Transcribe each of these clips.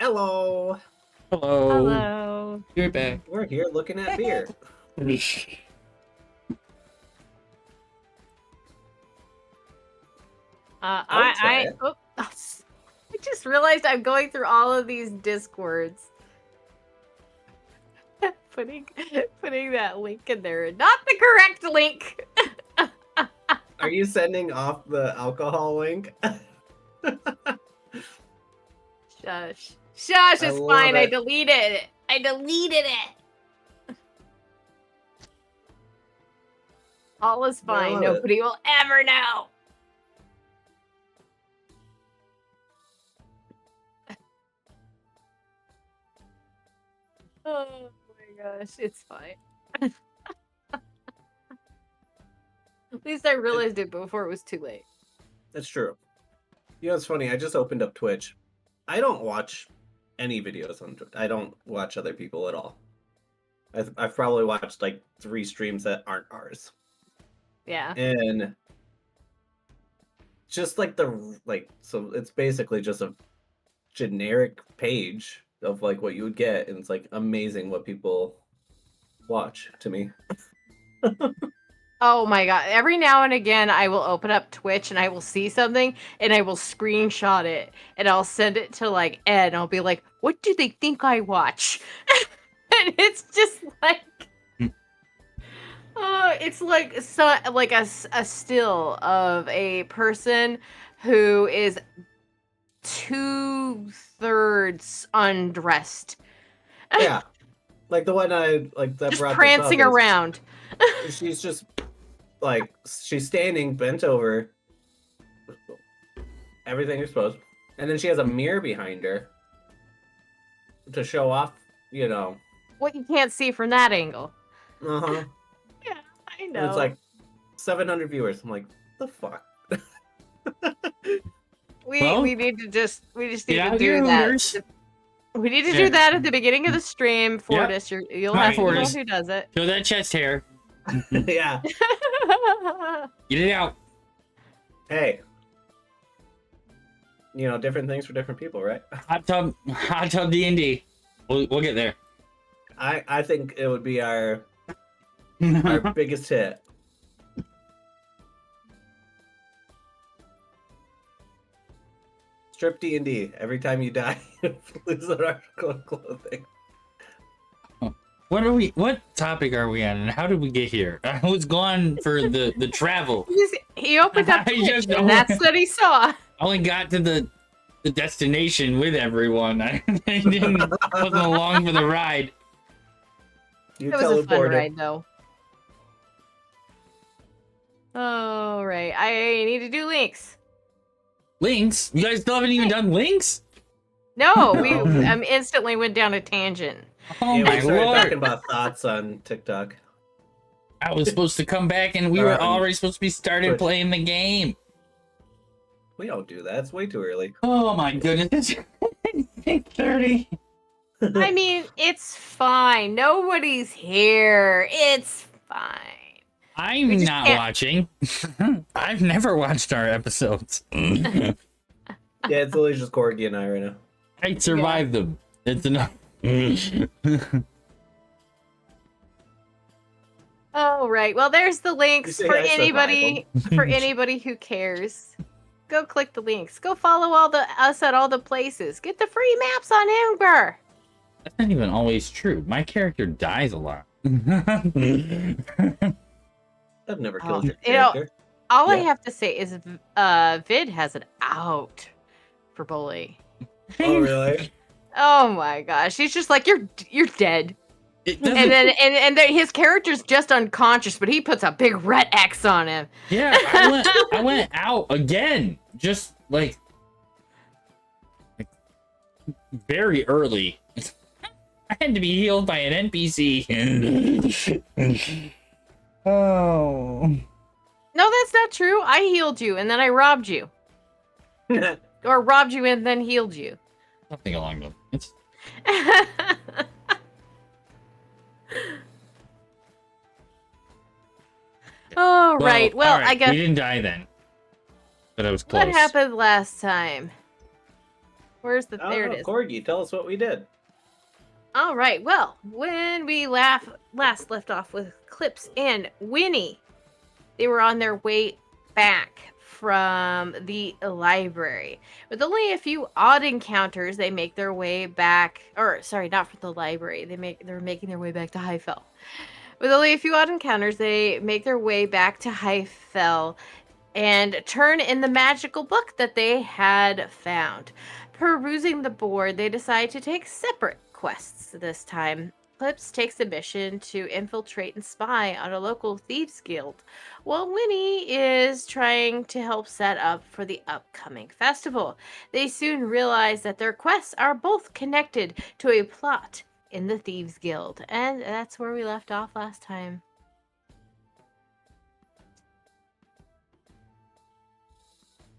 Hello. Hello. Hello. You're back. We're here looking at beer. I'll try it. I just realized I'm going through all of these discords. putting that link in there, not the correct link. Are you sending off the alcohol link? Shush. Shush, I it's love fine. I it. deleted it. I deleted it. All is I fine. love it. Nobody will ever know. Oh my gosh, it's fine. At least I realized it before it was too late. That's true. You know, it's funny. I just opened up Twitch. I don't watch any videos on Twitch. I don't watch other people at all. I've probably watched like 3 streams that aren't ours. Yeah. And just like so it's basically just a generic page of like what you would get, and it's like amazing what people watch to me. Oh my god. Every now and again I will open up Twitch and I will see something and I will screenshot it and I'll send it to like Ed and I'll be like, what do they think I watch? And it's just like it's like a still of a person who is 2/3 undressed. Yeah. Like the one I like that Just brought this prancing up is around. she's just like she's standing bent over, everything exposed, and then she has a mirror behind her to show off, you know. What you can't see from that angle. Uh-huh. Yeah, I And know. it's like 700 viewers. I'm like, the fuck? We need to just need Get to out do your that. looters. We need to Yeah. do that at the beginning of the stream. Fortis, you'll Come on, have to know Fortis. who does it. Show that chest hair. Yeah. Get it out. Hey. You know, different things for different people, right? Hot tub D&D. We'll get there. I think it would be our biggest hit. Strip D&D. Every time you die, you lose an article of clothing. What topic are we on and how did we get here? I was gone for the travel. He opened up I Twitch just and that's what he saw. I only got to the destination with everyone. I wasn't along for the ride. You It was a fun teleported. ride, though. Oh, right. I need to do links. Links? You guys still haven't even done links? No, we instantly went down a tangent. Oh Yeah, my we started lord. talking about thoughts on TikTok. I was supposed to come back and we were already supposed to be started Twitch. playing the game. We don't do that. It's way too early. Oh my goodness. It's 8:30. I mean, it's fine. Nobody's here. It's fine. I'm We just not can't- watching. I've never watched our episodes. Yeah, it's literally just Corgi and I right now. I survived them. It's enough. Oh, right. Well, there's the You links say for I anybody who cares. Go click the links. Go follow us at all the places. Get the free maps on Ember. That's not even always true. My character dies a lot. I've never killed your You know, character. All I Yeah. have to say is Vid has it out for Bully. Oh, really? Oh my gosh. He's just like, you're dead. It And doesn't- then his character's just unconscious, but he puts a big red X on him. Yeah, I went out again. Just like very early. I had to be healed by an NPC. Oh. No, that's not true. I healed you and then I robbed you. Or robbed you and then healed you. Something along those lines. Oh, right. Well, all right, I guess we didn't die then. But I was close. what happened last time? Where's the? I There don't it know, is. Corgi, tell us what we did. All right. Well, when we last left off with Clips and Winnie, they were on their way back from the library. With only a few odd encounters, they make their way back. Or sorry, not from the library. They're making their way back to Highfell. With only a few odd encounters, they make their way back to Highfell and turn in the magical book that they had found. Perusing the board, they decide to take separate quests this time. Clips takes a mission to infiltrate and spy on a local thieves guild, while Winnie is trying to help set up for the upcoming festival. They soon realize that their quests are both connected to a plot in the thieves guild, and that's where we left off last time.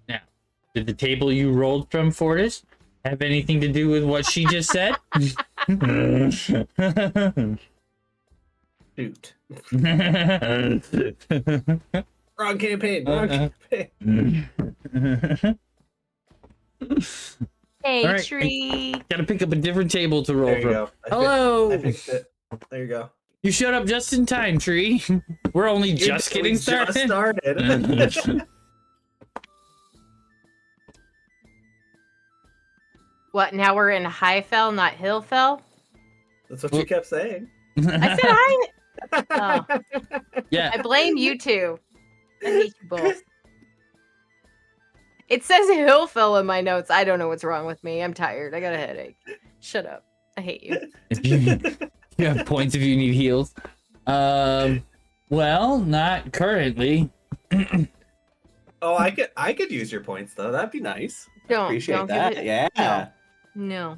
Now, did the table you rolled from, Fortis, have anything to do with what she just said? Shoot. Wrong campaign. Wrong campaign. Hey, All right, Tree. Gotta pick up a different table to roll There you from. go. Hello. I fixed it. There you go. You showed up just in time, Tree. We're only just We getting started. Just started. What, now we're in Highfell, not Hillfell? That's what you kept saying. I said I. Oh, Yeah. I blame you two. I hate you both. It says Hillfell in my notes. I don't know what's wrong with me. I'm tired. I got a headache. Shut up. I hate you. If you have points if you need heals. Well, not currently. Oh, I could use your points though. That'd be nice. Don't. Appreciate don't that. Give it, Yeah. No.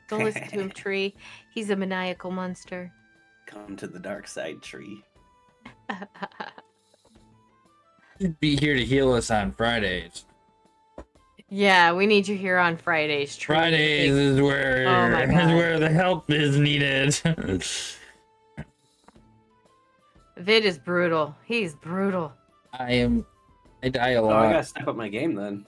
Don't listen to him, Tree. He's a maniacal monster. Come to the dark side, Tree. You'd be here to heal us on Fridays. Yeah, we need you here on Fridays, Tree. Fridays is where Oh my God. where the help is needed. Vid is brutal. He's brutal. I die a Oh, I lot. gotta step up my game then.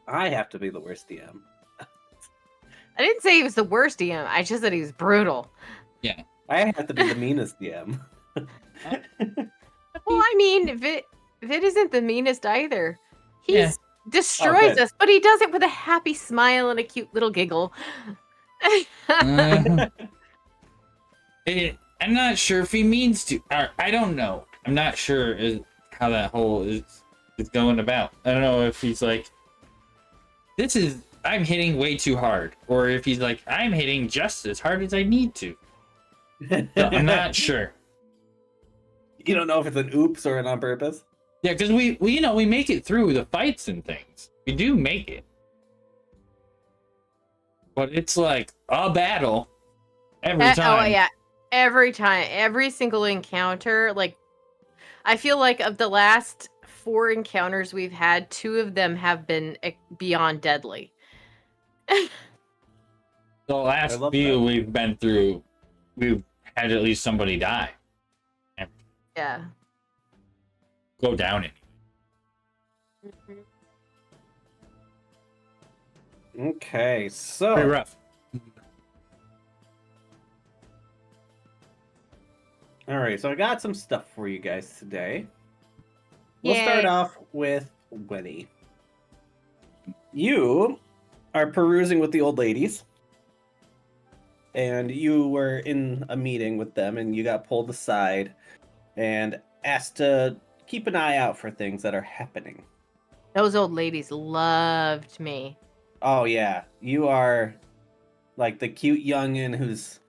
I have to be the worst DM. I didn't say he was the worst DM. I just said he was brutal. I have to be the meanest DM. Well, I mean, Vid isn't the meanest either. He Yeah. destroys good. us, but he does it with a happy smile and a cute little giggle. I'm not sure if he means to. Or, I don't know. I'm not sure how that whole is going about. I don't know if he's like, I'm hitting way too hard, or if he's like, I'm hitting just as hard as I need to. So I'm not sure. You don't know if it's an oops or an on purpose. Yeah, because we make it through the fights and things. We do make it, but it's like a battle every time. Oh yeah, every time, every single encounter. Like, I feel like of the last 4 encounters we've had, 2 of them have been beyond deadly. The last love few that. we've been through, we've had at least somebody die. Yeah. Go down it. Okay, so Pretty rough. all right, so I got some stuff for you guys today. We'll Yay. start off with Winnie. You are perusing with the old ladies, and you were in a meeting with them, and you got pulled aside and asked to keep an eye out for things that are happening. Those old ladies loved me. Oh yeah, you are like the cute youngin' who's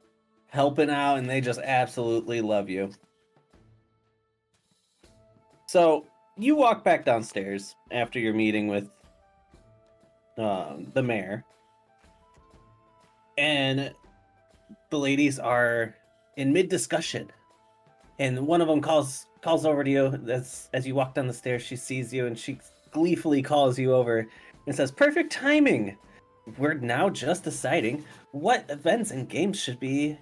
helping out, and they just absolutely love you. So you walk back downstairs after your meeting with the mayor, and the ladies are in mid discussion, and one of them calls over to you. As you walk down the stairs, she sees you, and she gleefully calls you over and says, "Perfect timing. We're now just deciding what events and games should be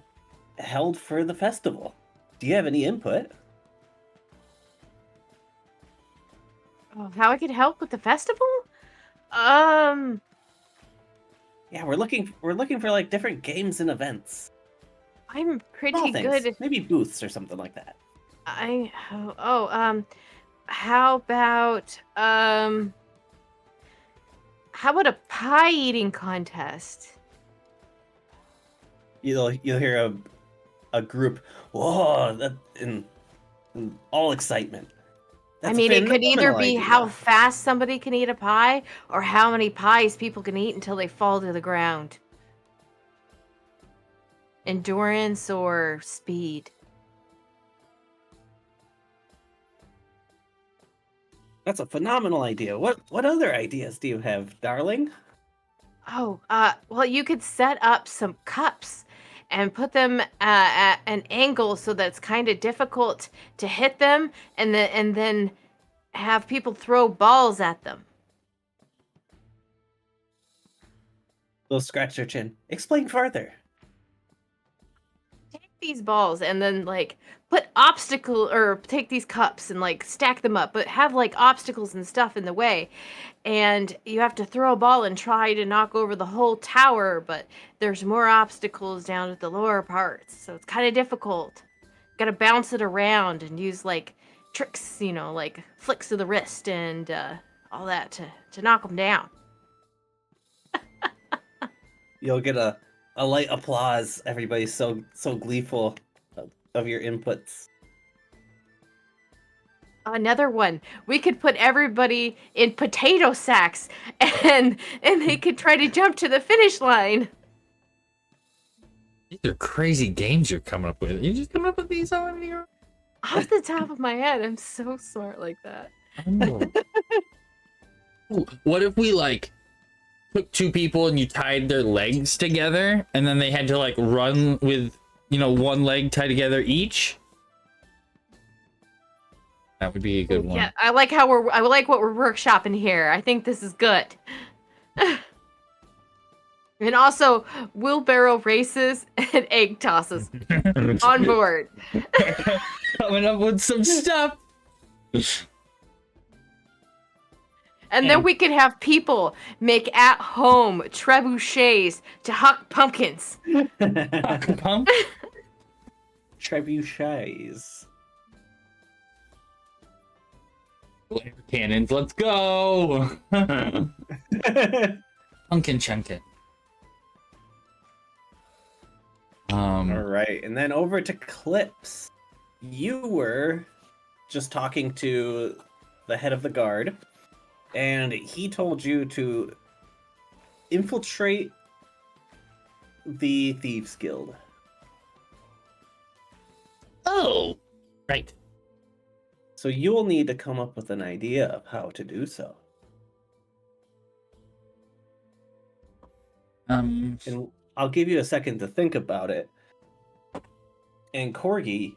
held for the festival. Do you have any input?" Oh, how I could help with the festival? Um, Yeah, we're looking for like different games and events. I'm Small pretty things. good. Maybe booths or something like that. How about a pie eating contest? You'll hear a group, whoa, that in all excitement. I That's a mean, it could either phenomenal be idea. how fast somebody can eat a pie or how many pies people can eat until they fall to the ground. Endurance or speed. That's a phenomenal idea. What other ideas do you have, darling? Oh, well, you could set up some cups and put them at an angle so that it's kind of difficult to hit them, and then have people throw balls at them. They'll scratch their chin. Explain further. Take these balls and then like put obstacle or take these cups and like stack them up, but have like obstacles and stuff in the way. And you have to throw a ball and try to knock over the whole tower, but there's more obstacles down at the lower parts, so it's kind of difficult. Got to bounce it around and use like tricks, like flicks of the wrist and all that to knock them down. You'll get a light applause. Everybody's so gleeful of your inputs. Another one. We could put everybody in potato sacks and they could try to jump to the finish line. These are crazy games you're coming up with. You just coming up with these on your Off the top of my head, I'm so smart like that. Ooh, what if we like took two people and you tied their legs together and then they had to like run with, one leg tied together each? That would be a good one. Yeah, I like what we're workshopping here. I think this is good. And also wheelbarrow races and egg tosses on board. Coming up with some stuff. And then we could have people make at-home trebuchets to huck pumpkins. Pump? Trebuchets. Cannons, let's go! Pumpkin chunkin. All right, and then over to Clips. You were just talking to the head of the guard, and he told you to infiltrate the Thieves Guild. Oh, right. So you'll need to come up with an idea of how to do so. And I'll give you a second to think about it. And Corgi,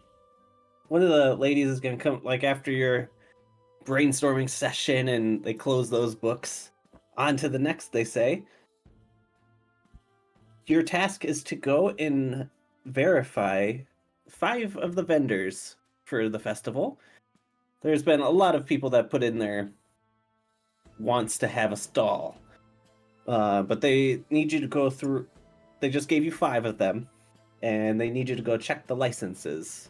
one of the ladies is going to come, like, after your brainstorming session and they close those books, on to the next, they say. Your task is to go and verify 5 of the vendors for the festival. There's been a lot of people that put in their wants to have a stall. But they need you to go through... They just gave you 5 of them. And they need you to go check the licenses.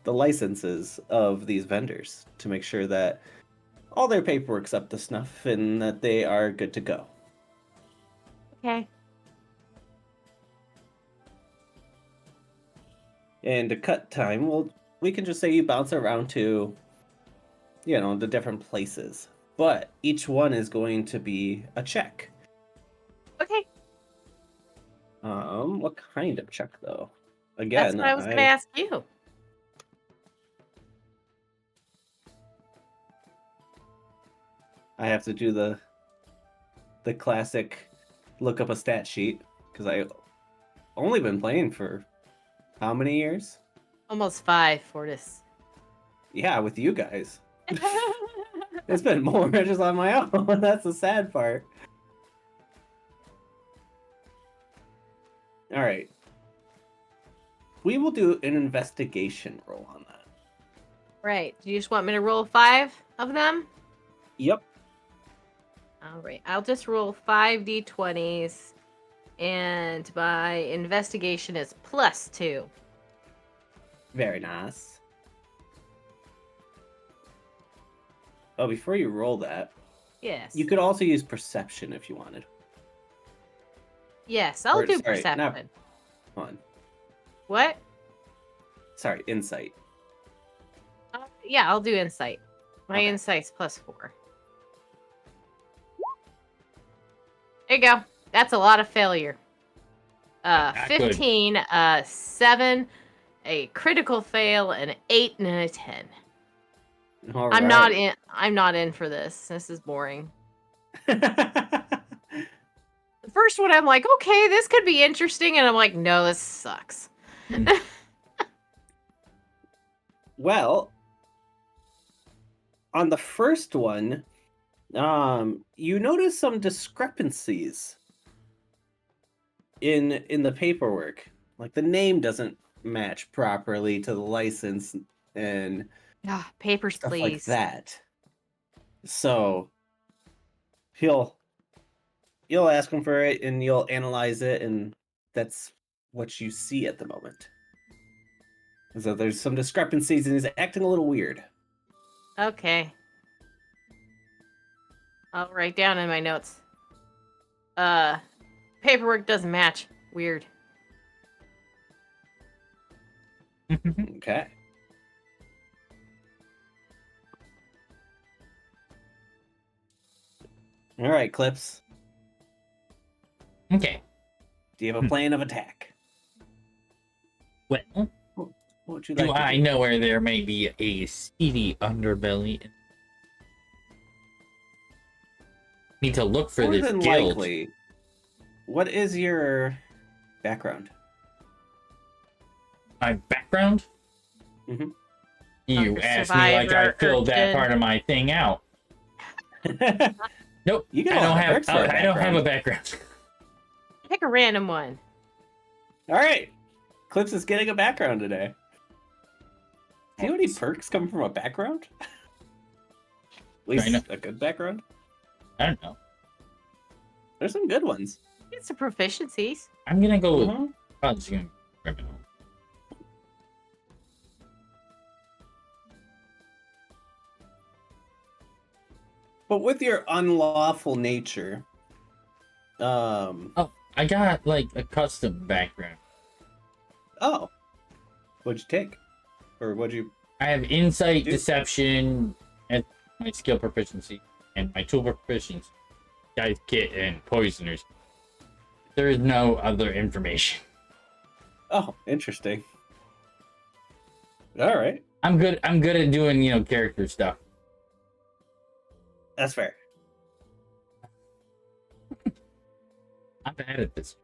The licenses of these vendors. To make sure that all their paperwork's up to snuff and that they are good to go. Okay. And to cut time, well, we can just say you bounce around to, the different places. But each one is going to be a check. Okay. What kind of check, though? Again, That's what I was going to ask you. I have to do the classic look up a stat sheet, because I've only been playing for how many years? Almost 5, Fortis. Yeah, with you guys. It's been more just on my own. That's the sad part. All right. We will do an investigation roll on that. Right. Do you just want me to roll 5 of them? Yep. All right, I'll just roll 5d20s, and my investigation is +2. Very nice. Oh, before you roll that, Yes. you could also use perception if you wanted. Yes, I'll Or, do sorry, not- perception. Hold on. What? Sorry, insight. Yeah, I'll do insight. My Okay. insight's +4. There you go. That's a lot of failure. Not good. 15, 7, a critical fail, an 8, and a 10. All I'm not right. in. I'm not in for this. This is boring. The first one, I'm like, okay, this could be interesting, and I'm like, no, this sucks. Well, on the first one, you notice some discrepancies in the paperwork. Like the name doesn't match properly to the license and Papers, stuff please. like that. So you'll ask him for it and you'll analyze it, and that's what you see at the moment. So there's some discrepancies and he's acting a little weird. Okay. I'll write down in my notes. Paperwork doesn't match. Weird. Okay. All right, Clips. Okay. Do you have a plan of attack? Well, What would you do like to I do? know where there may be a seedy underbelly? Need to look for More this than guild. likely. What is your background? My background? Mhm. You Hunger asked me like I survivor, filled that urchin. part of my thing out. Nope. You get I a lot don't of have. perks for a I don't have a background. background. Pick a random one. All right. Clips is getting a background today. See how many perks come from a background? At least know. a good background. I don't know. There's some good ones. Get some proficiencies. I'm gonna go with Mhm. consume criminal. But with your unlawful nature, Oh, I got like a custom background. oh, what'd you take, or what'd you? I have insight, Dude. deception, and my skill proficiency, and my tool proficiency, dice kit, and poisoners. There is no other information. Oh, interesting. All right, I'm good at doing, character stuff. that's fair. I'm bad at this.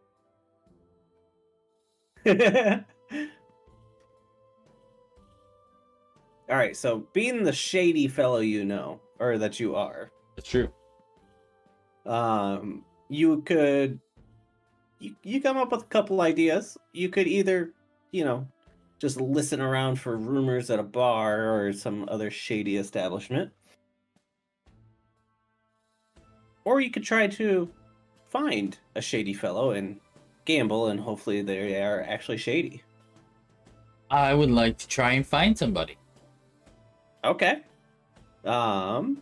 All right, so being the shady fellow you know, or that you are, That's true. you could you come up with a couple ideas. You could either, just listen around for rumors at a bar or some other shady establishment, or you could try to find a shady fellow and gamble, and hopefully they are actually shady. I would like to try and find somebody. Okay. Well,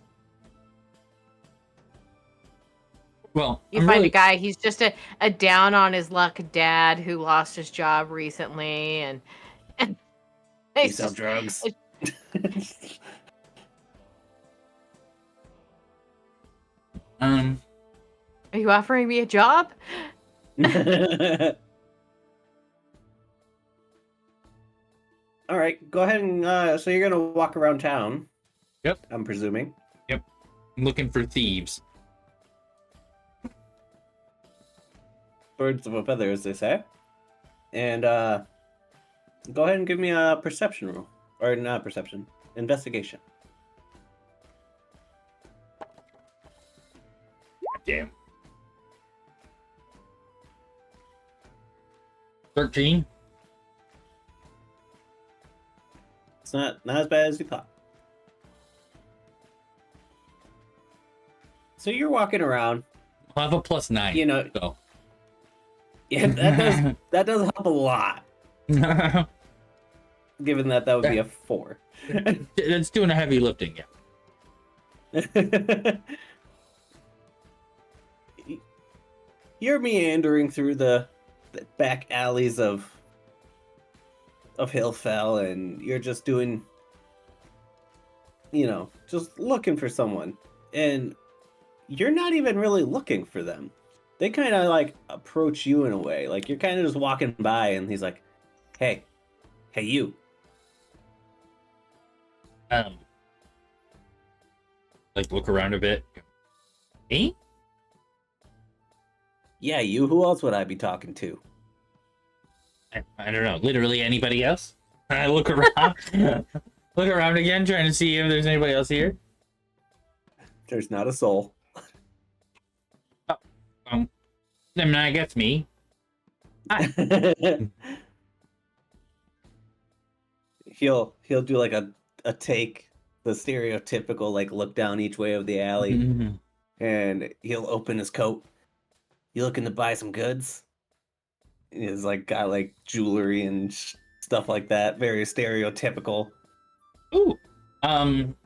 You I'm find really- a guy, he's just a down on his luck dad who lost his job recently, and You he's sell just- drugs. Are you offering me a job? All right, go ahead and so you're gonna walk around town. Yep. I'm presuming. I'm looking for thieves. Birds of a feather, as they say. And go ahead and give me a perception roll, or not perception, investigation. Damn. 13. It's not as bad as you thought. So you're walking around. I'll have a +9. You know, So. yeah, that does help a lot. Given that would be a 4. It's doing a heavy lifting, yeah. You're meandering through the back alleys of Hillfell, and you're just doing, just looking for someone, and you're not even really looking for them. They kind of like approach you in a way, like you're kind of just walking by, and he's like, "Hey, you." Like look around a bit. Me? Yeah, you. Who else would I be talking to? I don't know. Literally anybody else? I look around. Look around again, trying to see if there's anybody else here. There's not a soul. Then I guess me. He'll do like a take, the stereotypical like look down each way of the alley, Mhm. and he'll open his coat. You looking to buy some goods? He's like got like jewelry and stuff like that, very stereotypical. Ooh. I don't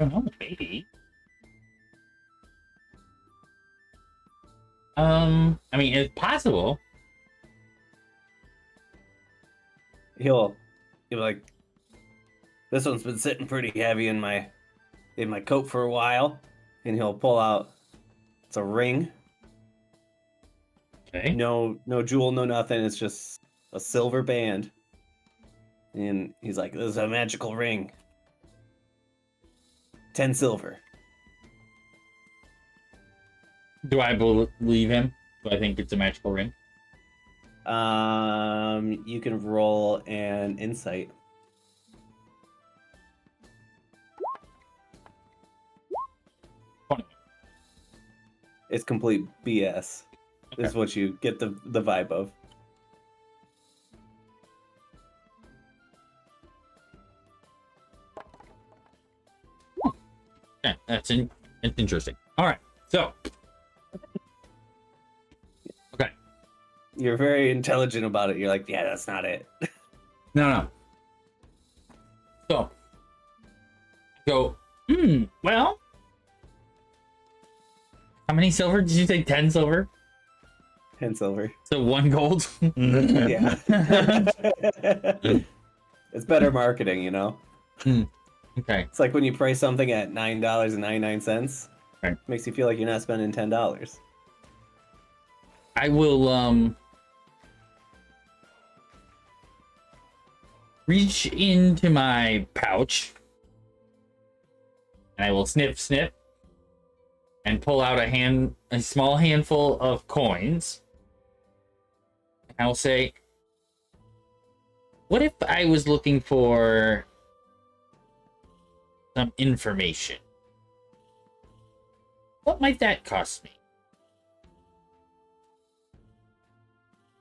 know, maybe. I mean, it's possible. He'll be like, this one's been sitting pretty heavy in my coat for a while, and he'll pull out, it's a ring. Okay. No jewel, no nothing. It's just a silver band. And he's like, this is a magical ring. 10 silver. Do I believe him? Do I think it's a magical ring? You can roll an insight. It's complete BS. Okay. Is what you get the vibe of. Yeah, it's interesting. All right, so okay, You're very intelligent about it. You're like, yeah, that's not it. no. So go. Well, how many silver did you say? 10 silver. 10 silver. So 1 gold. Yeah. It's better marketing, you know? Okay. It's like when you price something at $9.99. Right. Makes you feel like you're not spending $10. I will reach into my pouch and I will sniff and pull out a small handful of coins. And I'll say, what if I was looking for some information? What might that cost me?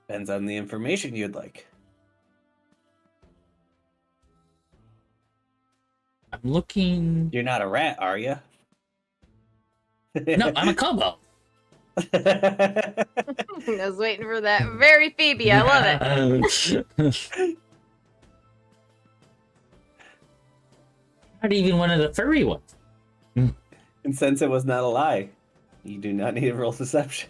Depends on the information you'd like. I'm looking. You're not a rat, are you? No, I'm a kobold. I was waiting for that. Very Phoebe. I love it. Not even one of the furry ones. And since it was not a lie, you do not need to roll deception.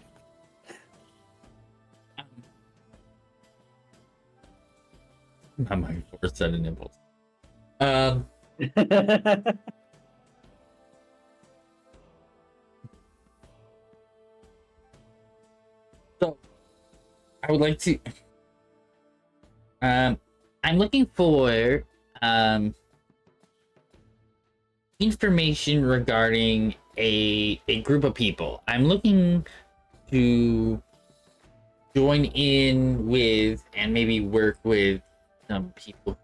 Not my first set of nipples. So I would like to. I'm looking for information regarding a group of people. I'm looking to join in with and maybe work with some people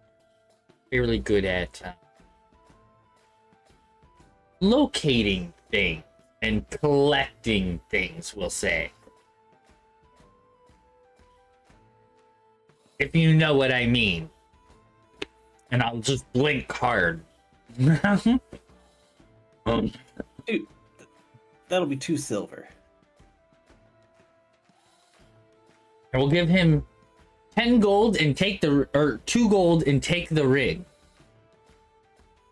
fairly good at locating things and collecting things, we'll say. If you know what I mean. And I'll just blink hard. Dude, that'll be 2 silver. I will give him 10 gold and take the, or 2 gold and take the rig.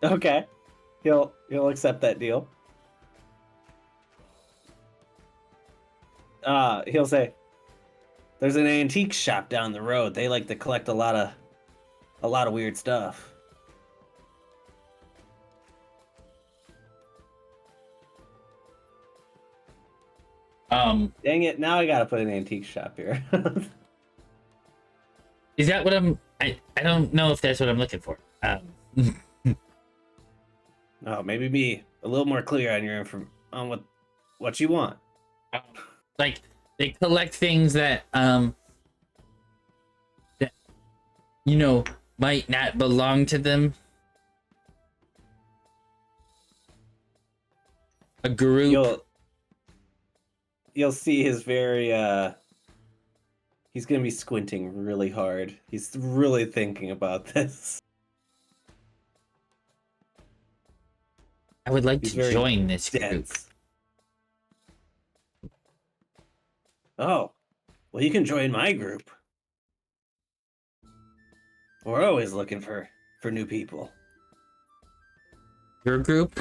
Okay. He'll accept that deal. He'll say, "There's an antique shop down the road. They like to collect a lot of weird stuff." Dang it! Now I gotta put an antique shop here. Is that what I don't know if that's what I'm looking for. Oh, maybe be a little more clear on your on what you want. Like they collect things that that might not belong to them. A group. You'll see his very he's gonna be squinting really hard. He's really thinking about this. I would like He's to very join this group. dense. Oh, well, you can join my group. We're always looking for new people. Your group?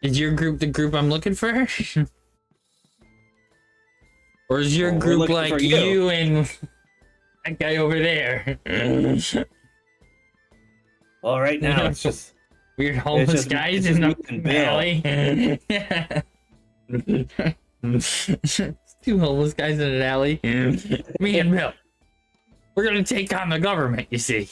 Is your group the group I'm looking for? Or is your Well, we're group looking like for you and that guy over there? Well, right now it's just Weird homeless just- guys it's in just the me and alley. 2 homeless guys in an alley. Me and Bill. We're gonna take on the government, you see.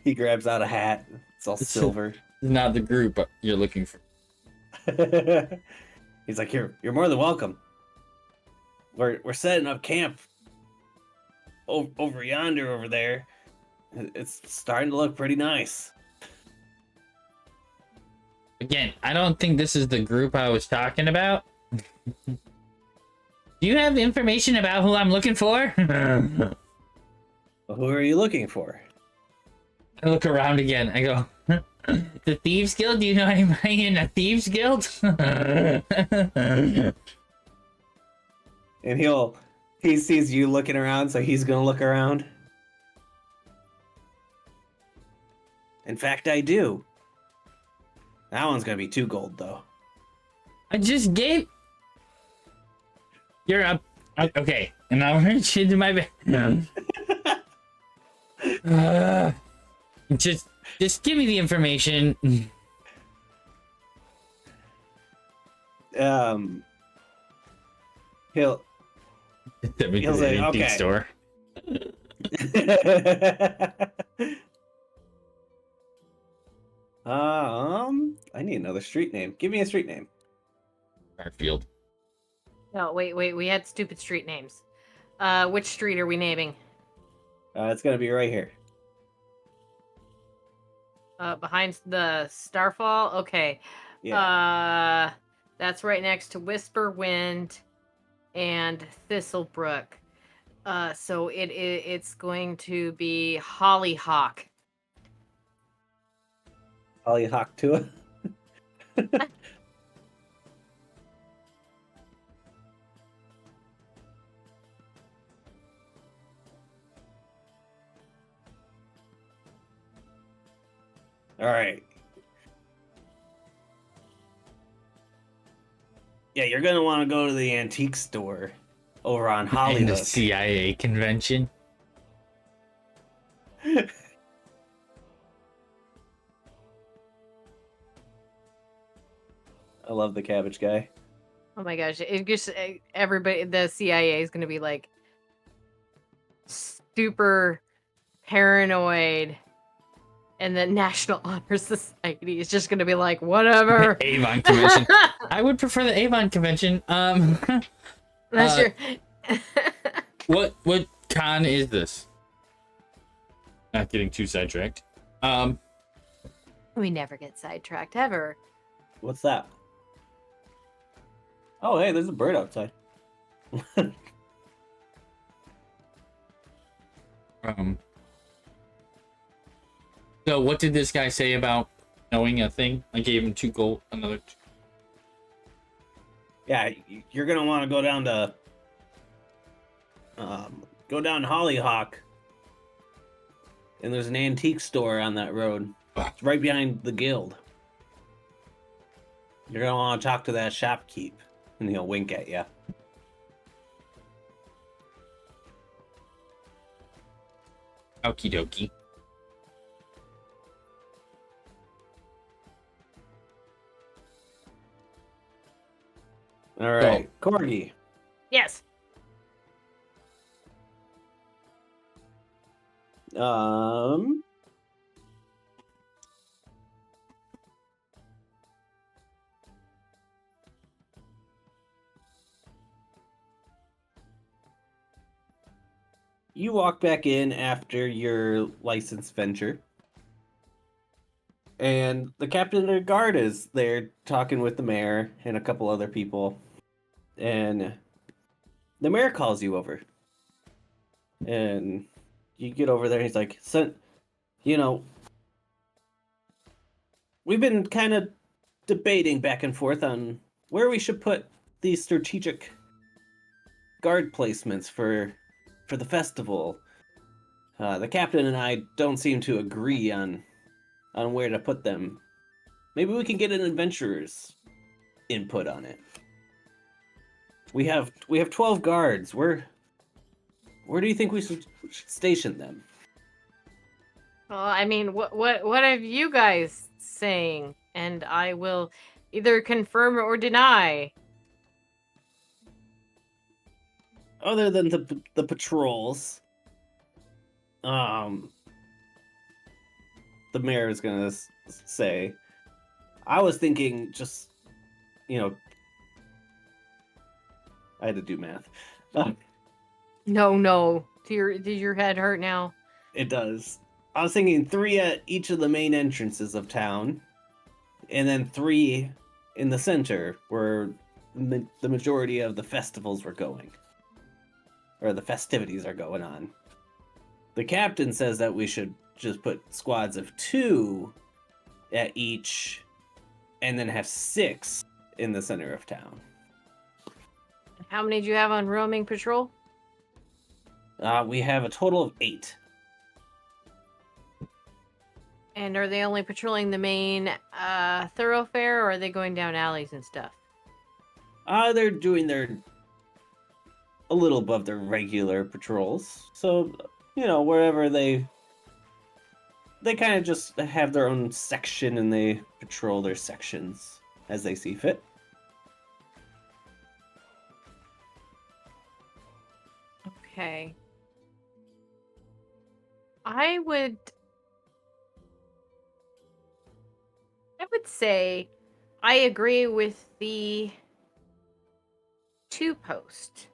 he grabs out a hat. It's all silver. Not the group you're looking for. He's like, you're more than welcome. We're setting up camp over yonder, over there. It's starting to look pretty nice. Again, I don't think this is the group I was talking about. Do you have information about who I'm looking for? Well, who are you looking for? I look around again. I go, the Thieves Guild? Do you know anybody in a Thieves Guild? And he sees you looking around, so he's gonna look around. In fact, I do. That one's gonna be 2 gold, though. I just gave. You're up. Okay, and I'll reach into my bed. Just give me the information. He'll Send me to He'll the say, antique "Okay." store. I need another street name. Give me a street name. Garfield. No, wait. We had stupid street names. Which street are we naming? It's gonna be right here. Behind the Starfall? Okay. Yeah. That's right next to Whisperwind and Thistlebrook. So it's going to be Hollyhock. Hollyhock Tua. All right. Yeah, you're gonna want to go to the antique store over on And the Hollyhook. CIA convention. I love the cabbage guy. Oh my gosh! It just everybody. The CIA is going to be like super paranoid, and the National Honor Society is just going to be like whatever. Avon convention. I would prefer the Avon convention. That's your. What con is this? Not getting too sidetracked. We never get sidetracked ever. What's that? Oh, hey, there's a bird outside. So what did this guy say about knowing a thing? I gave him 2 gold, another. Yeah, you're gonna want to go down Hollyhock, and there's an antique store on that road. It's right behind the guild. You're gonna want to talk to that shopkeep, and he'll wink at you. Okie dokie. All right, Corgi. Yes. You walk back in after your license venture, and the captain of the guard is there talking with the mayor and a couple other people, and the mayor calls you over, and you get over there. And he's like, "Son, you know, we've been kind of debating back and forth on where we should put these strategic guard placements for the festival. The captain and I don't seem to agree on where to put them. Maybe we can get an adventurer's input on it. We have 12 guards. Where do you think we should station them?" Well, I mean, what have you guys saying? And I will either confirm or deny. Other than the patrols, the mayor is gonna say, I was thinking just, I had to do math. No. Did your head hurt now? It does. I was thinking 3 at each of the main entrances of town, and then 3 in the center where the majority of the festivals were going. Or the festivities are going on. The captain says that we should just put squads of 2 at each, and then have 6 in the center of town. How many do you have on roaming patrol? We have a total of 8. And are they only patrolling the main thoroughfare, or are they going down alleys and stuff? They're doing a little above their regular patrols. So, wherever they kind of just have their own section, and they patrol their sections as they see fit. Okay. I would say I agree with the 2 posts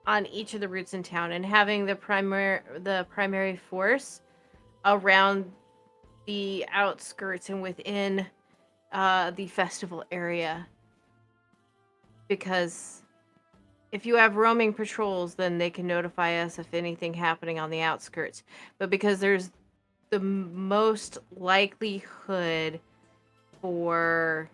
on each of the routes in town, and having the primary force around the outskirts and within the festival area. Because if you have roaming patrols, then they can notify us if anything happening on the outskirts. But because there's the most likelihood for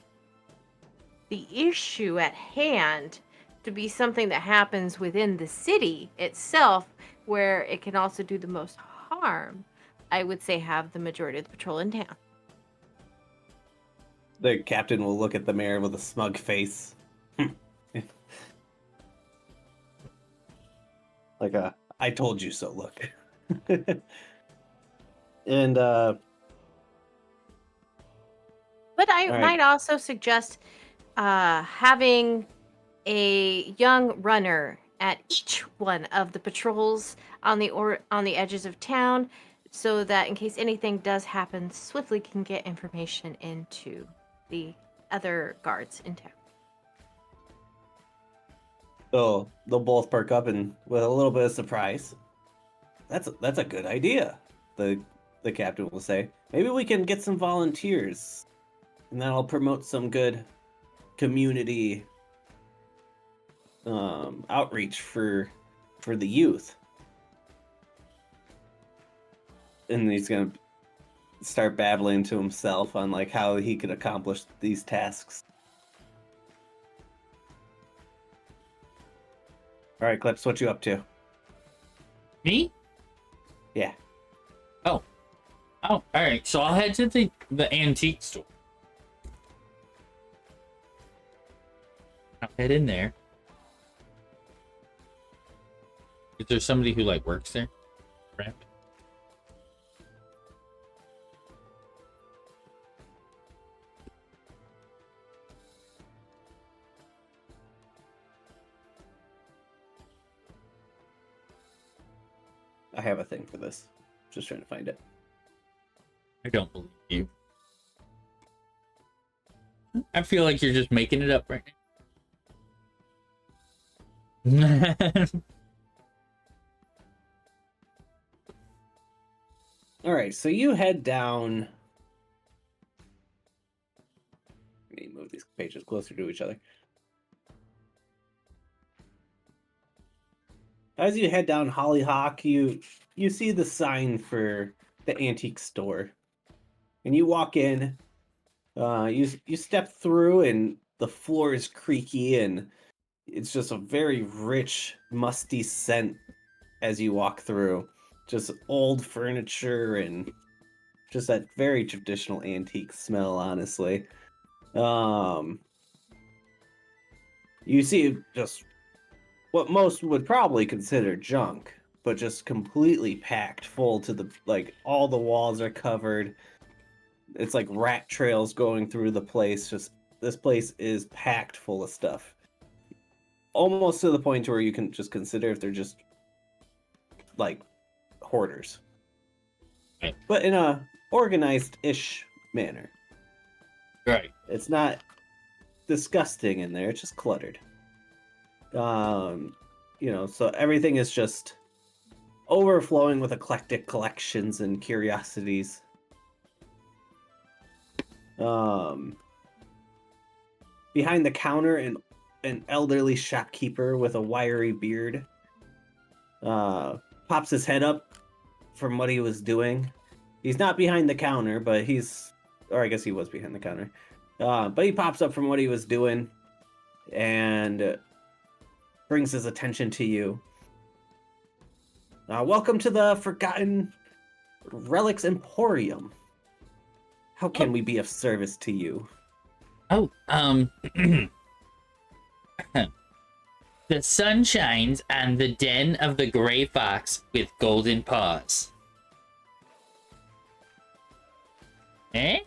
the issue at hand to be something that happens within the city itself, where it can also do the most harm, I would say have the majority of the patrol in town. The captain will look at the mayor with a smug face. Like a, I told you so look. And, But I All right. might also suggest having a young runner at each one of the patrols on the edges of town, so that in case anything does happen, swiftly can get information into the other guards in town. they'll both perk up and with a little bit of surprise. That's a good idea. The captain will say, maybe we can get some volunteers, and that'll promote some good community outreach for the youth. And he's gonna start babbling to himself on like how he could accomplish these tasks. All right, Clips, what you up to? Me? Yeah. Oh, all right. So I'll head to the antique store. I'll head in there. Is there somebody who like works there? Right. I have a thing for this. Just trying to find it. I don't believe you. I feel like you're just making it up right now. All right, so you head down. Let me move these pages closer to each other. As you head down Hollyhock, you see the sign for the antique store, and you walk in. You step through, and the floor is creaky, and it's just a very rich, musty scent as you walk through. Just old furniture and just that very traditional antique smell, honestly. You see just what most would probably consider junk, but just completely packed full to the, like, all the walls are covered. It's like rat trails going through the place. Just this place is packed full of stuff. Almost to the point where you can just consider if they're just like hoarders. Right. But in a organized-ish manner. Right. It's not disgusting in there, it's just cluttered. So everything is just overflowing with eclectic collections and curiosities. Behind the counter, an elderly shopkeeper with a wiry beard pops his head up from what he was doing. He's not behind the counter, but I guess he was behind the counter. But he pops up from what he was doing and brings his attention to you. Welcome to the Forgotten Relics Emporium. How can we be of service to you? Oh, the sun shines on the den of the gray fox with golden paws. Eh?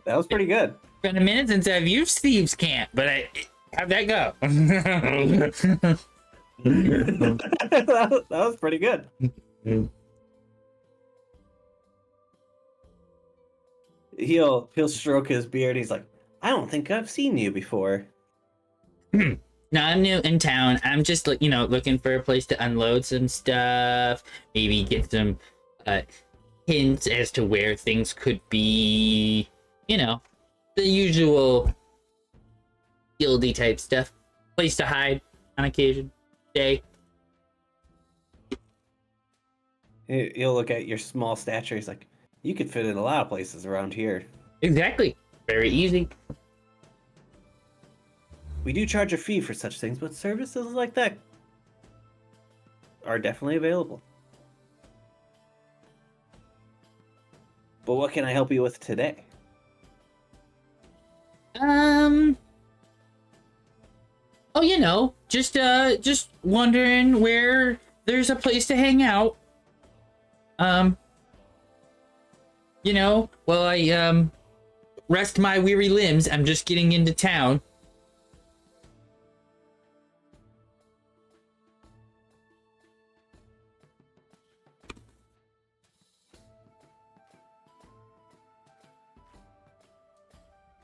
That was pretty good. Been a minute since I've used Thieves' Camp, but how'd that go? That was pretty good. He'll stroke his beard. He's like, I don't think I've seen you before. No, I'm new in town. I'm just, looking for a place to unload some stuff. Maybe get some hints as to where things could be. The usual guildy type stuff. Place to hide on occasion. Day. He'll look at your small stature. He's like, you could fit in a lot of places around here. Exactly. Very easy. We do charge a fee for such things, but services like that are definitely available. But what can I help you with today? Oh, just wondering where there's a place to hang out. While I rest my weary limbs, I'm just getting into town.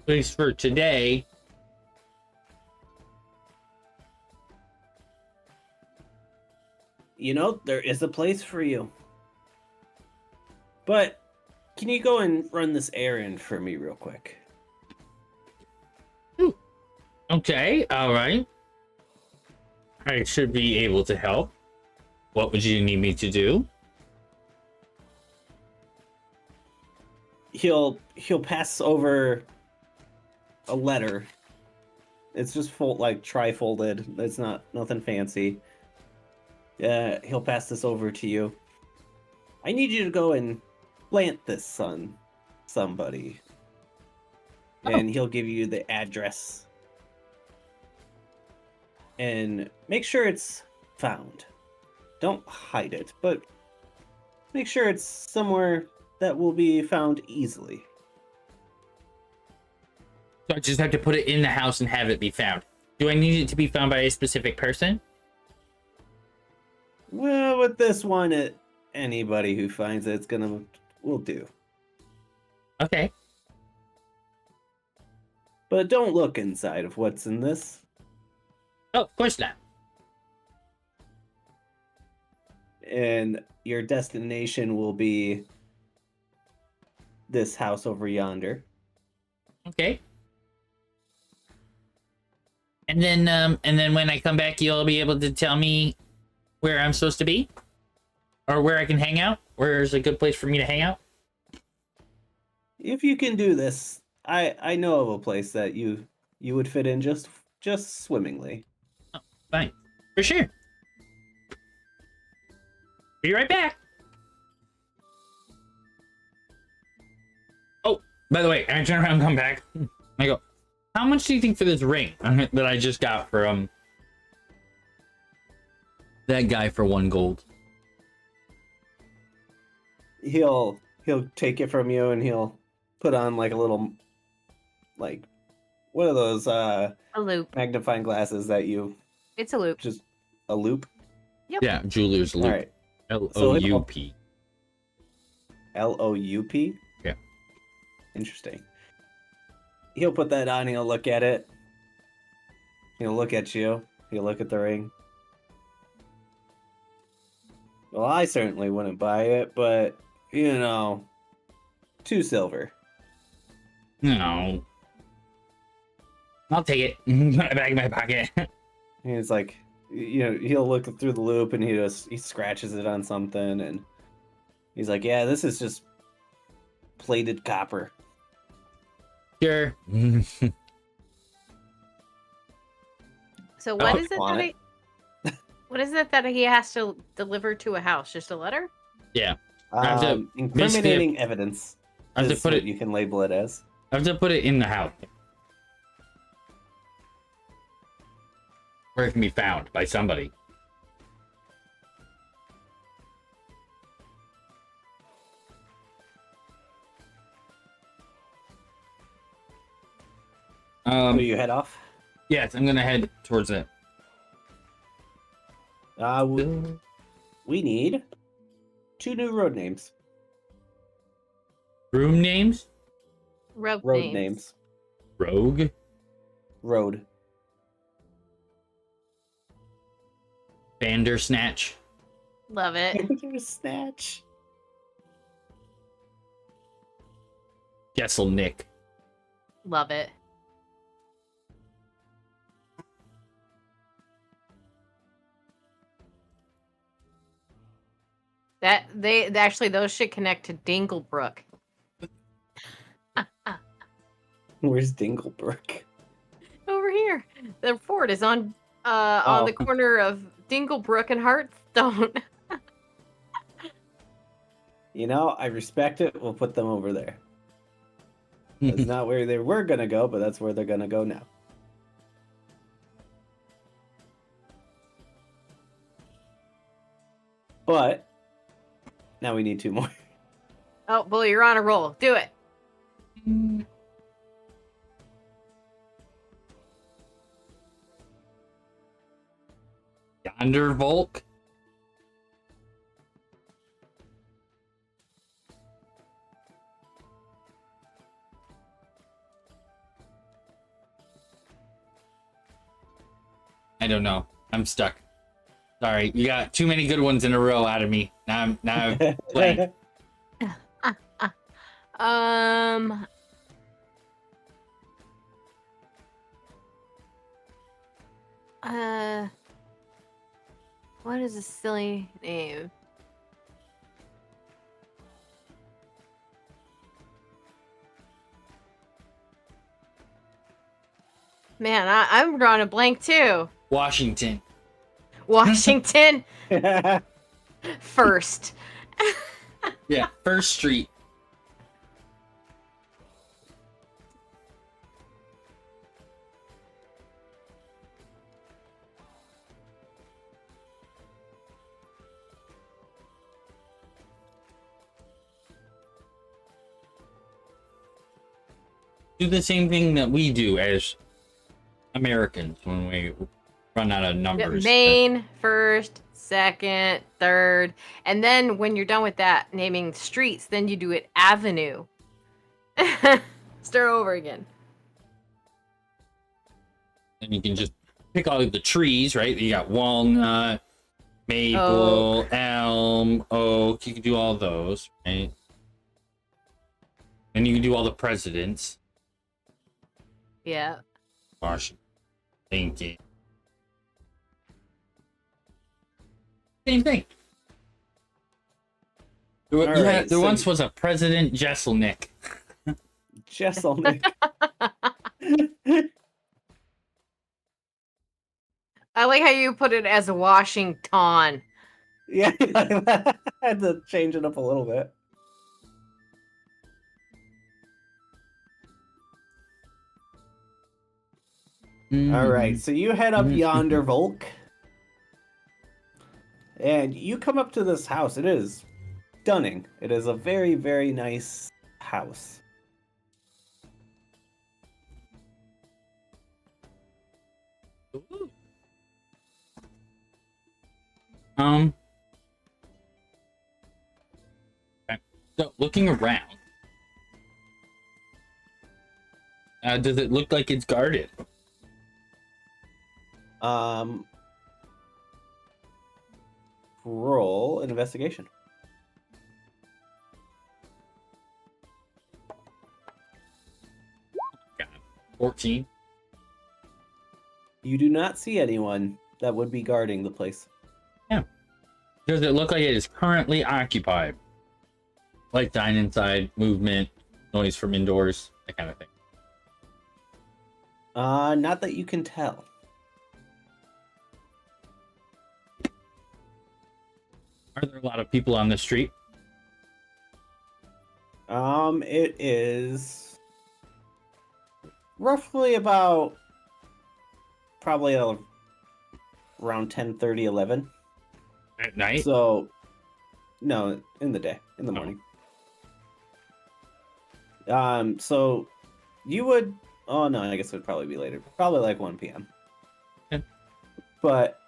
At least for today. There is a place for you. But can you go and run this errand for me real quick? Okay, all right. I should be able to help. What would you need me to do? he'll pass over a letter. It's just tri-folded. It's not nothing fancy. He'll pass this over to you. I need you to go and plant this on somebody. And he'll give you the address. And make sure it's found. Don't hide it, but make sure it's somewhere that will be found easily. So I just have to put it in the house and have it be found. Do I need it to be found by a specific person? Well, with this one, anybody who finds it, will do. Okay. But don't look inside of what's in this. Oh, of course not. And your destination will be this house over yonder. Okay. And then when I come back, you'll be able to tell me where I'm supposed to be, or where I can hang out. Where's a good place for me to hang out? If you can do this, I know of a place that you would fit in just swimmingly. Fine, for sure. Be right back. Oh, by the way, I turn around and come back. I go, how much do you think for this ring that I just got from that guy for 1 gold? He'll take it from you and he'll put on like a little, like, what are those A loop. magnifying glasses that you It's a loop. just a loop? Yeah, jeweler's loop. All right. L-O-U-P. L-O-U-P? Yeah. Interesting. He'll put that on, he'll look at it. He'll look at you. He'll look at the ring. Well, I certainly wouldn't buy it, but, 2 silver. No. I'll take it. Put it back in my pocket. And it's like, he'll look through the loop and he scratches it on something and he's like, yeah, this is just plated copper. Sure. So what is it want that what is it that he has to deliver to a house? Just a letter? Yeah. I have to- Incriminating evidence. I have to is put what it. you can label it as. I have to put it in the house, where it can be found by somebody. So you head off. Yes, I'm gonna head towards it. We need 2 new road names. Room names? Road Names. Rogue? Road. Bandersnatch? Love it. Snatch. Gesselnick? Love it. Those should connect to Dinglebrook. Where's Dinglebrook? Over here. The fort is on the corner of Dinglebrook and Hearthstone. I respect it. We'll put them over there. That's not where they were gonna go, but that's where they're gonna go now. But now we need 2 more. Oh, Bull, you're on a roll. Do it. Yonder Volk? I don't know. I'm stuck. Sorry, you got too many good ones in a row out of me. Now I'm blank. What is a silly name? Man, I'm drawing a blank too. Washington. Washington first. Yeah, First Street. Do the same thing that we do as Americans when we run out of numbers. Main first, second, third, and then when you're done with that naming streets, then you do it avenue. Start over again. And you can just pick all of the trees, right? You got walnut, maple, elm, oak. You can do all those, right? And you can do all the presidents. Yeah. Washington. Lincoln. Same thing. There once was a President Jesselnick. Jesselnick. I like how you put it as Washington. Yeah, I had to change it up a little bit. All right, so you head up yonder, Volk. And you come up to this house. It is stunning. It is a very, very nice house. Ooh. Okay. So looking around, does it look like it's guarded? Roll an investigation. God, 14. You do not see anyone that would be guarding the place. Yeah. Does it look like it is currently occupied? Like dine inside, movement, noise from indoors, that kind of thing. Not that you can tell. Are there a lot of people on the street? It is roughly about probably around 10:30, 11. At night? So, no, in the day, in the morning. So you would. Oh no, I guess it would probably be later. Probably like 1 p.m. Okay. But,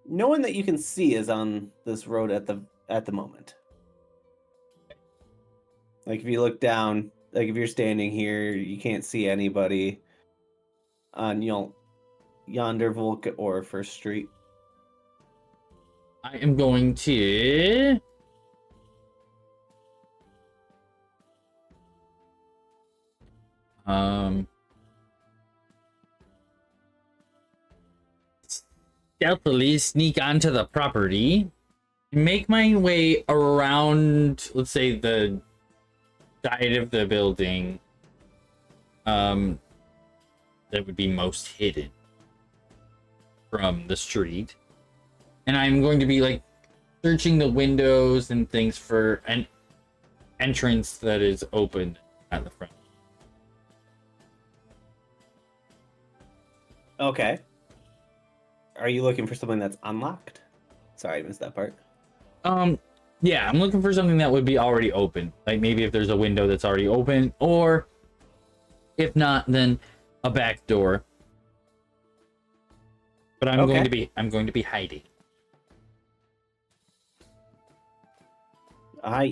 no one that you can see is on this road at the moment. Like if you look down, like if you're standing here, you can't see anybody on yonder Volk or First Street. I am going to stealthily sneak onto the property, make my way around, let's say, the side of the building that would be most hidden from the street, and I'm going to be like searching the windows and things for an entrance that is open at the front. Okay. Are you looking for something that's unlocked? Sorry, I missed that part. Yeah, I'm looking for something that would be already open. Like maybe if there's a window that's already open, or if not, then a back door. But I'm going to be hiding.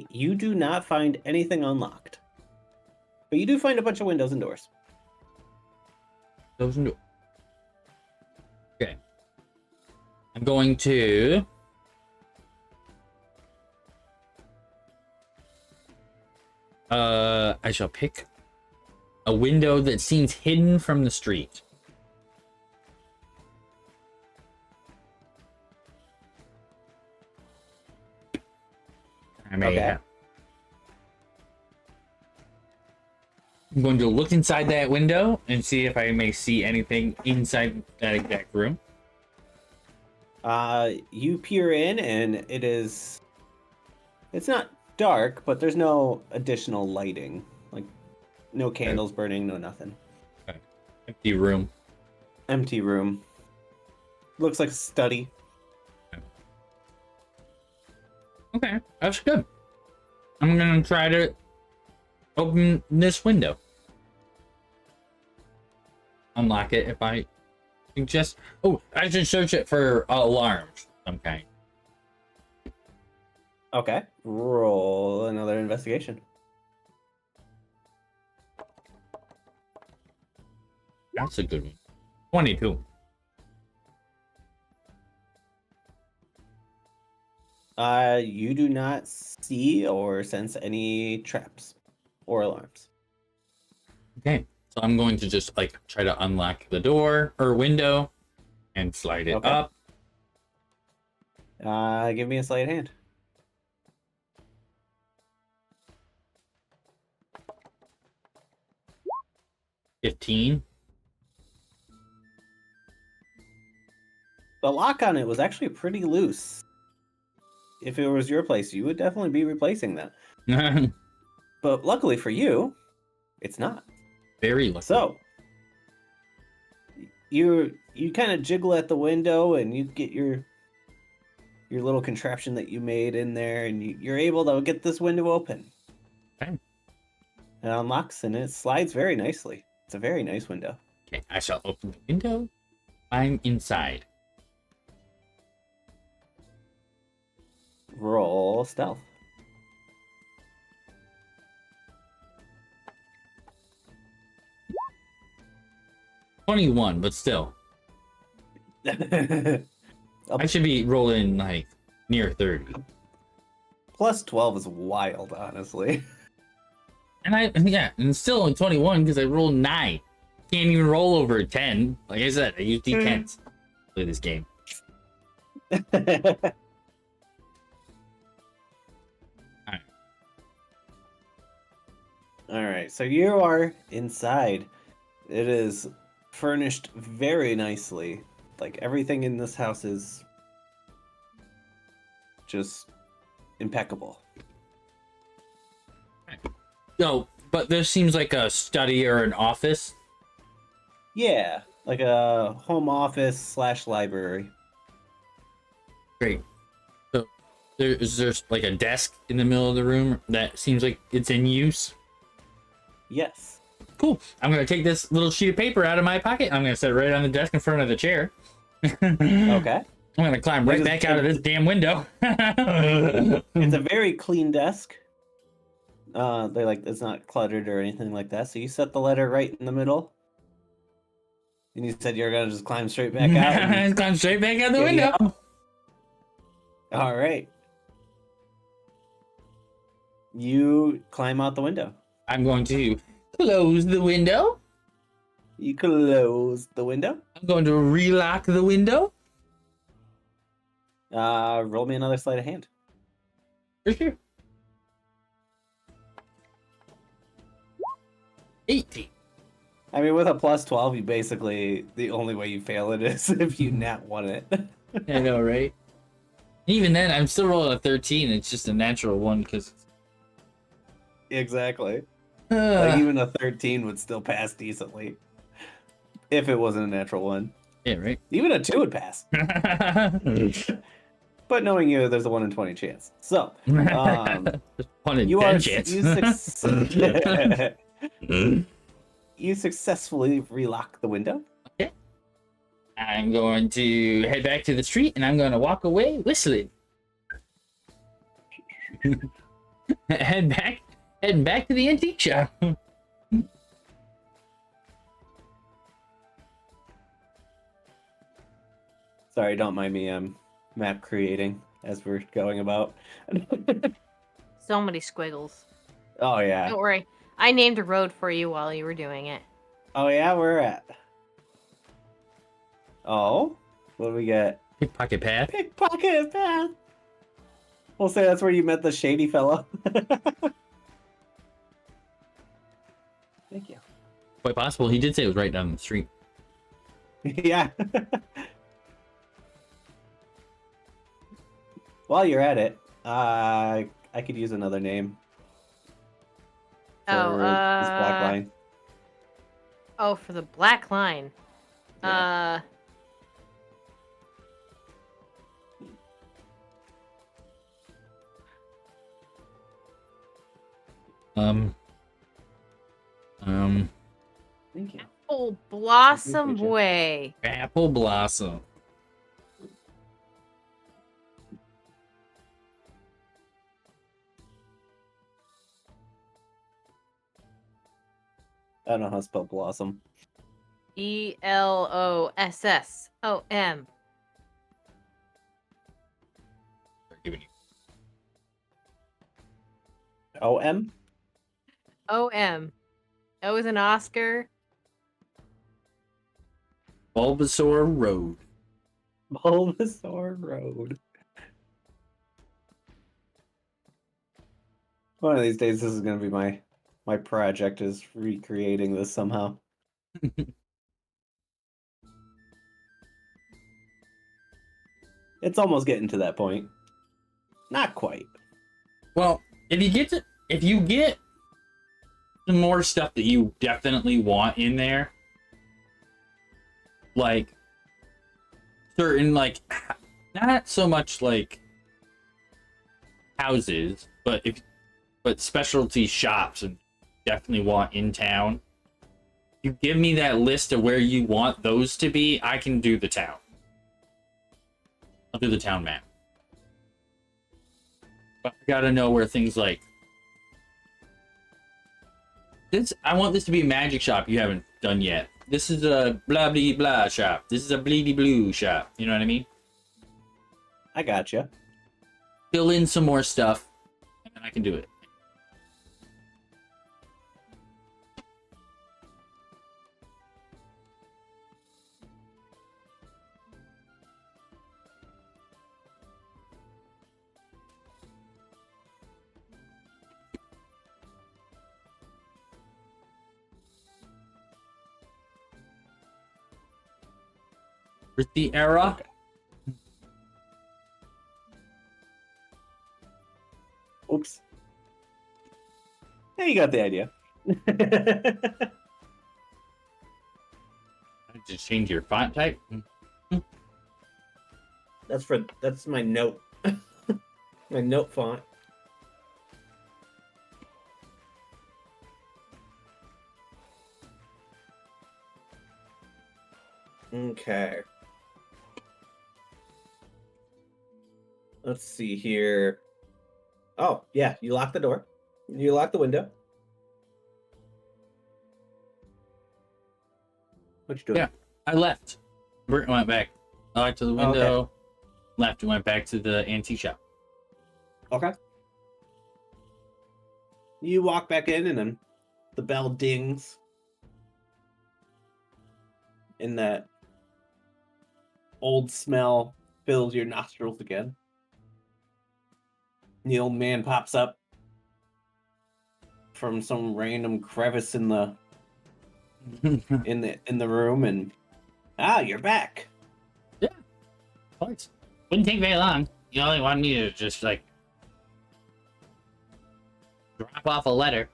You do not find anything unlocked. But you do find a bunch of windows and doors. Those no. Okay. I'm going to I shall pick a window that seems hidden from the street. I may have. I'm going to look inside that window and see if I may see anything inside that exact room. You peer in, and it's not dark, but there's no additional lighting, like no candles burning, no nothing. Empty room. Empty room. Looks like a study. Okay, that's good. I'm gonna try to open this window. Unlock it if I can just. Oh, I should search it for alarms of some kind. Okay. Roll another investigation. That's a good one. 22. You do not see or sense any traps or alarms. Okay, so I'm going to just like try to unlock the door or window and slide it Okay. up. Give me a sleight of hand. $15. The lock on it was actually pretty loose. If it was your place, you would definitely be replacing that. But luckily for you, it's not. Very lucky. So you kind of jiggle at the window, and you get your little contraption that you made in there, and you're able to get this window open. Okay. It unlocks, and it slides very nicely. It's a very nice window. Okay, I shall open the window. I'm inside. Roll stealth. $21, but still. I should be rolling like near 30. Plus 12 is wild, honestly. And still on 21 because I rolled 9. Can't even roll over 10. Like I said, I use D10s to play this game. All right, so you are inside. It is furnished very nicely. Like everything in this house is just impeccable. No, but this seems like a study or an office. Yeah, like a home office / library. Great. So there's like a desk in the middle of the room that seems like it's in use. Yes. Cool. I'm gonna take this little sheet of paper out of my pocket. I'm gonna set it right on the desk in front of the chair. Okay. I'm gonna climb right back out of this damn window. It's a very clean desk. They're like, it's not cluttered or anything like that. So you set the letter right in the middle. And you said you're gonna just climb straight back out. And... Climb straight back out the Yeah, window. All right. You climb out the window. I'm going to close the window. You close the window. I'm going to relock the window. Roll me another sleight of hand. For sure. 18. I mean, with a plus 12, you basically, the only way you fail it is if you nat one it. I know, right? Even then, I'm still rolling a 13. It's just a natural one because. Exactly. Like even a 13 would still pass decently. If it wasn't a natural one. Yeah, right? Even a 2 would pass. But knowing you, there's a 1 in 20 chance. So, One in you 10 are chance. you successfully relock the window. Okay. I'm going to head back to the street and I'm going to walk away whistling. Heading back to the antique shop. Sorry, don't mind me. I'm map creating as we're going about. So many squiggles. Oh yeah. Don't worry. I named a road for you while you were doing it. Oh yeah, we're at. Oh, what do we get? Pickpocket path. Pickpocket path. We'll say that's where you met the shady fellow. Thank you. Quite possible. He did say it was right down the street. Yeah. While you're at it, I could use another name Oh, for this black line. Oh, for the black line. Yeah. Thank you. Oh, Blossom Appreciate you. Way. Apple Blossom. I don't know how to spell blossom. Elossom. O-M? OM. O is an Oscar. Bulbasaur Road. Bulbasaur Road. One of these days, this is going to be my project, is recreating this somehow. It's almost getting to that point. Not quite. Well, if you get some more stuff that you definitely want in there, like certain, like, not so much like houses, but specialty shops, and definitely want in town. You give me that list of where you want those to be, I can do the town. I'll do the town map. But I gotta know where things like this. I want this to be a magic shop you haven't done yet. This is a blah blah blah shop. This is a bleedy blue shop. You know what I mean? I gotcha. Fill in some more stuff, and then I can do it. With the era. Oops. Yeah, you got the idea. Just change your font type. That's my note. My note font. Okay. Let's see here. Oh, yeah, you lock the door. You lock the window. What you doing? Yeah. I left. Bert went back. I went to the Oh, okay. window. Left and went back to the antique shop. Okay. You walk back in, and then the bell dings. And that old smell fills your nostrils again. The old man pops up from some random crevice in the in the room, and you're back. Twice. Wouldn't take very long. You only wanted me to just like drop off a letter.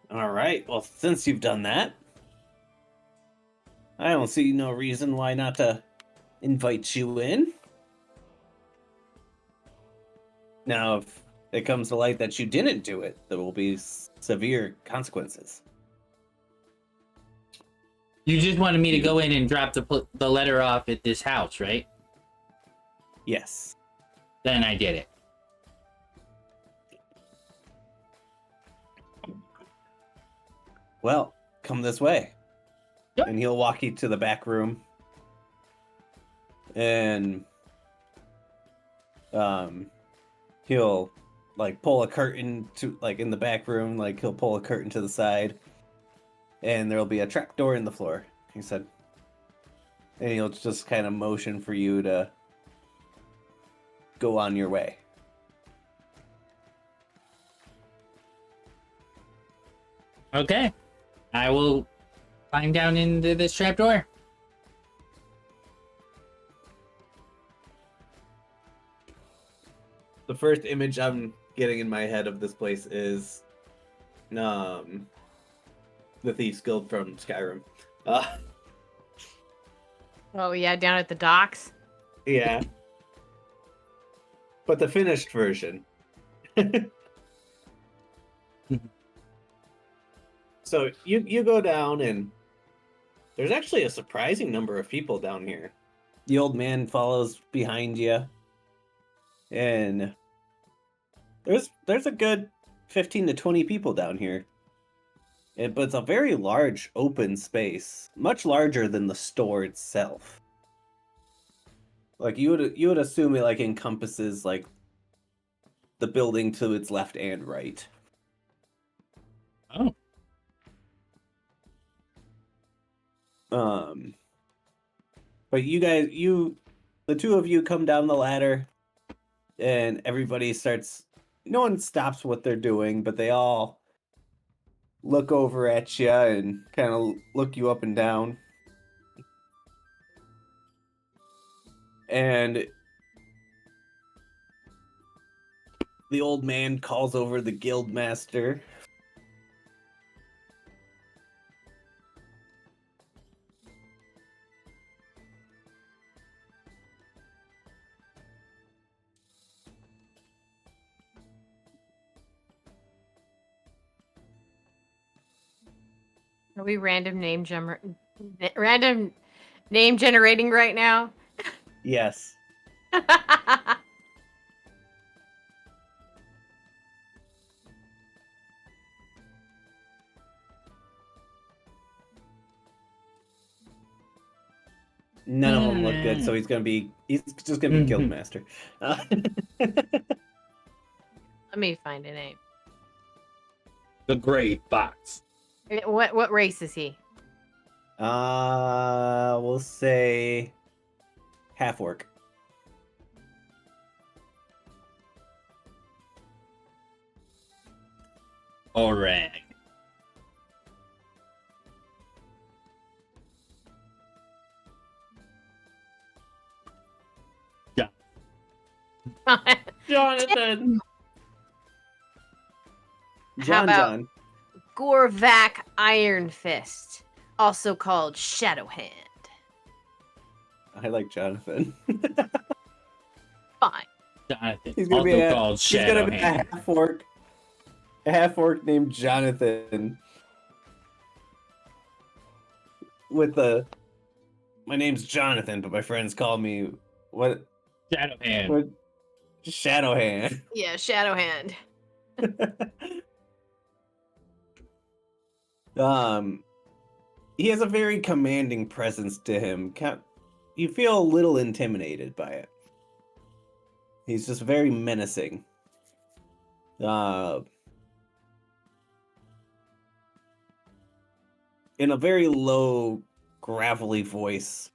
All right. Well, since you've done that, I don't see no reason why not to invite you in. Now, if it comes to light that you didn't do it, there will be severe consequences. You just wanted me to go in and drop the letter off at this house, right? Yes. Then I did it. Well, come this way. Yep. And he'll walk you to the back room. And he'll like pull a curtain to like in the back room, like he'll pull a curtain to the side, and there'll be a trap door in the floor, he said. And he'll just kind of motion for you to go on your way. Okay. I will climb down into this trapdoor. The first image I'm getting in my head of this place is the Thieves Guild from Skyrim. Oh yeah, down at the docks. Yeah. But the finished version. So you go down and there's actually a surprising number of people down here. The old man follows behind you, and there's a good 15 to 20 people down here. But it's a very large open space, much larger than the store itself. Like you would assume it like encompasses like the building to its left and right. Oh. But you guys, the two of you come down the ladder, and everybody starts. No one stops what they're doing, but they all look over at you and kind of look you up and down. And the old man calls over the guild master. Are we random name generating right now? Yes. None of them look good, so he's just gonna be guildmaster. Let me find a name. The Gray Fox. What race is he? We'll say half orc. Orang. Jonathan. How about John. Gorvak Iron Fist, also called Shadow Hand? I like Jonathan. Fine. Jonathan. He's gonna Also be called he's Shadow gonna be Hand. a half orc named Jonathan. With my name's Jonathan, but my friends call me what? Shadow Hand. What? Shadow Hand. Yeah, Shadow Hand. He has a very commanding presence to him. You feel a little intimidated by it. He's just very menacing. In a very low, gravelly voice,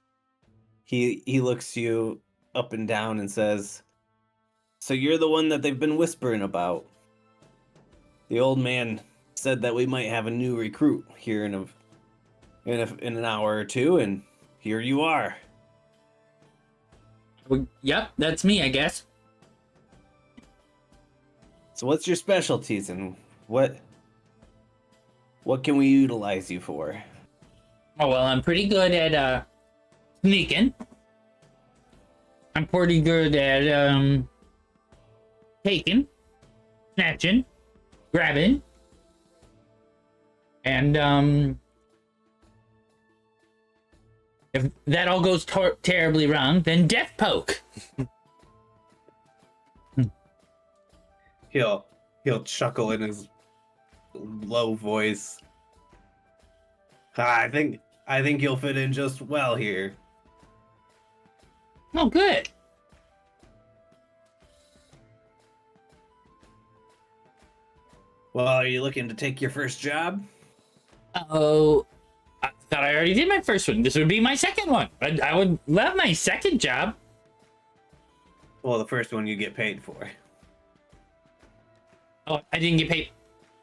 he looks you up and down and says, "So you're the one that they've been whispering about. The old man said that we might have a new recruit here in an hour or two, and here you are." Yep, that's me, I guess. So what's your specialties and what can we utilize you for? Oh, well, I'm pretty good at sneaking. I'm pretty good at taking, snatching, grabbing, and if that all goes terribly wrong, then death poke. He'll chuckle in his low voice. I think you'll fit in just well here. Oh, good. Well, are you looking to take your first job? Oh, I thought I already did my first one. This would be my second one. I would love my second job. Well, the first one you get paid for. Oh, I didn't get paid.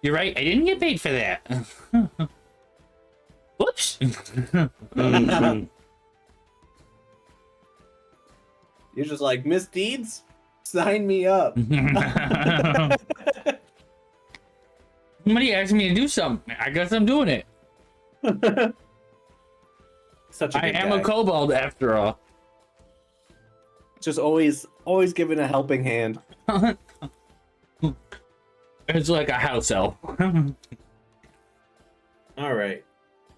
You're right. I didn't get paid for that. Whoops. You're just like, misdeeds? Sign me up. Somebody asked me to do something. I guess I'm doing it. Such a I good am guy. a kobold after all. Just always giving a helping hand. It's like a house elf. All right.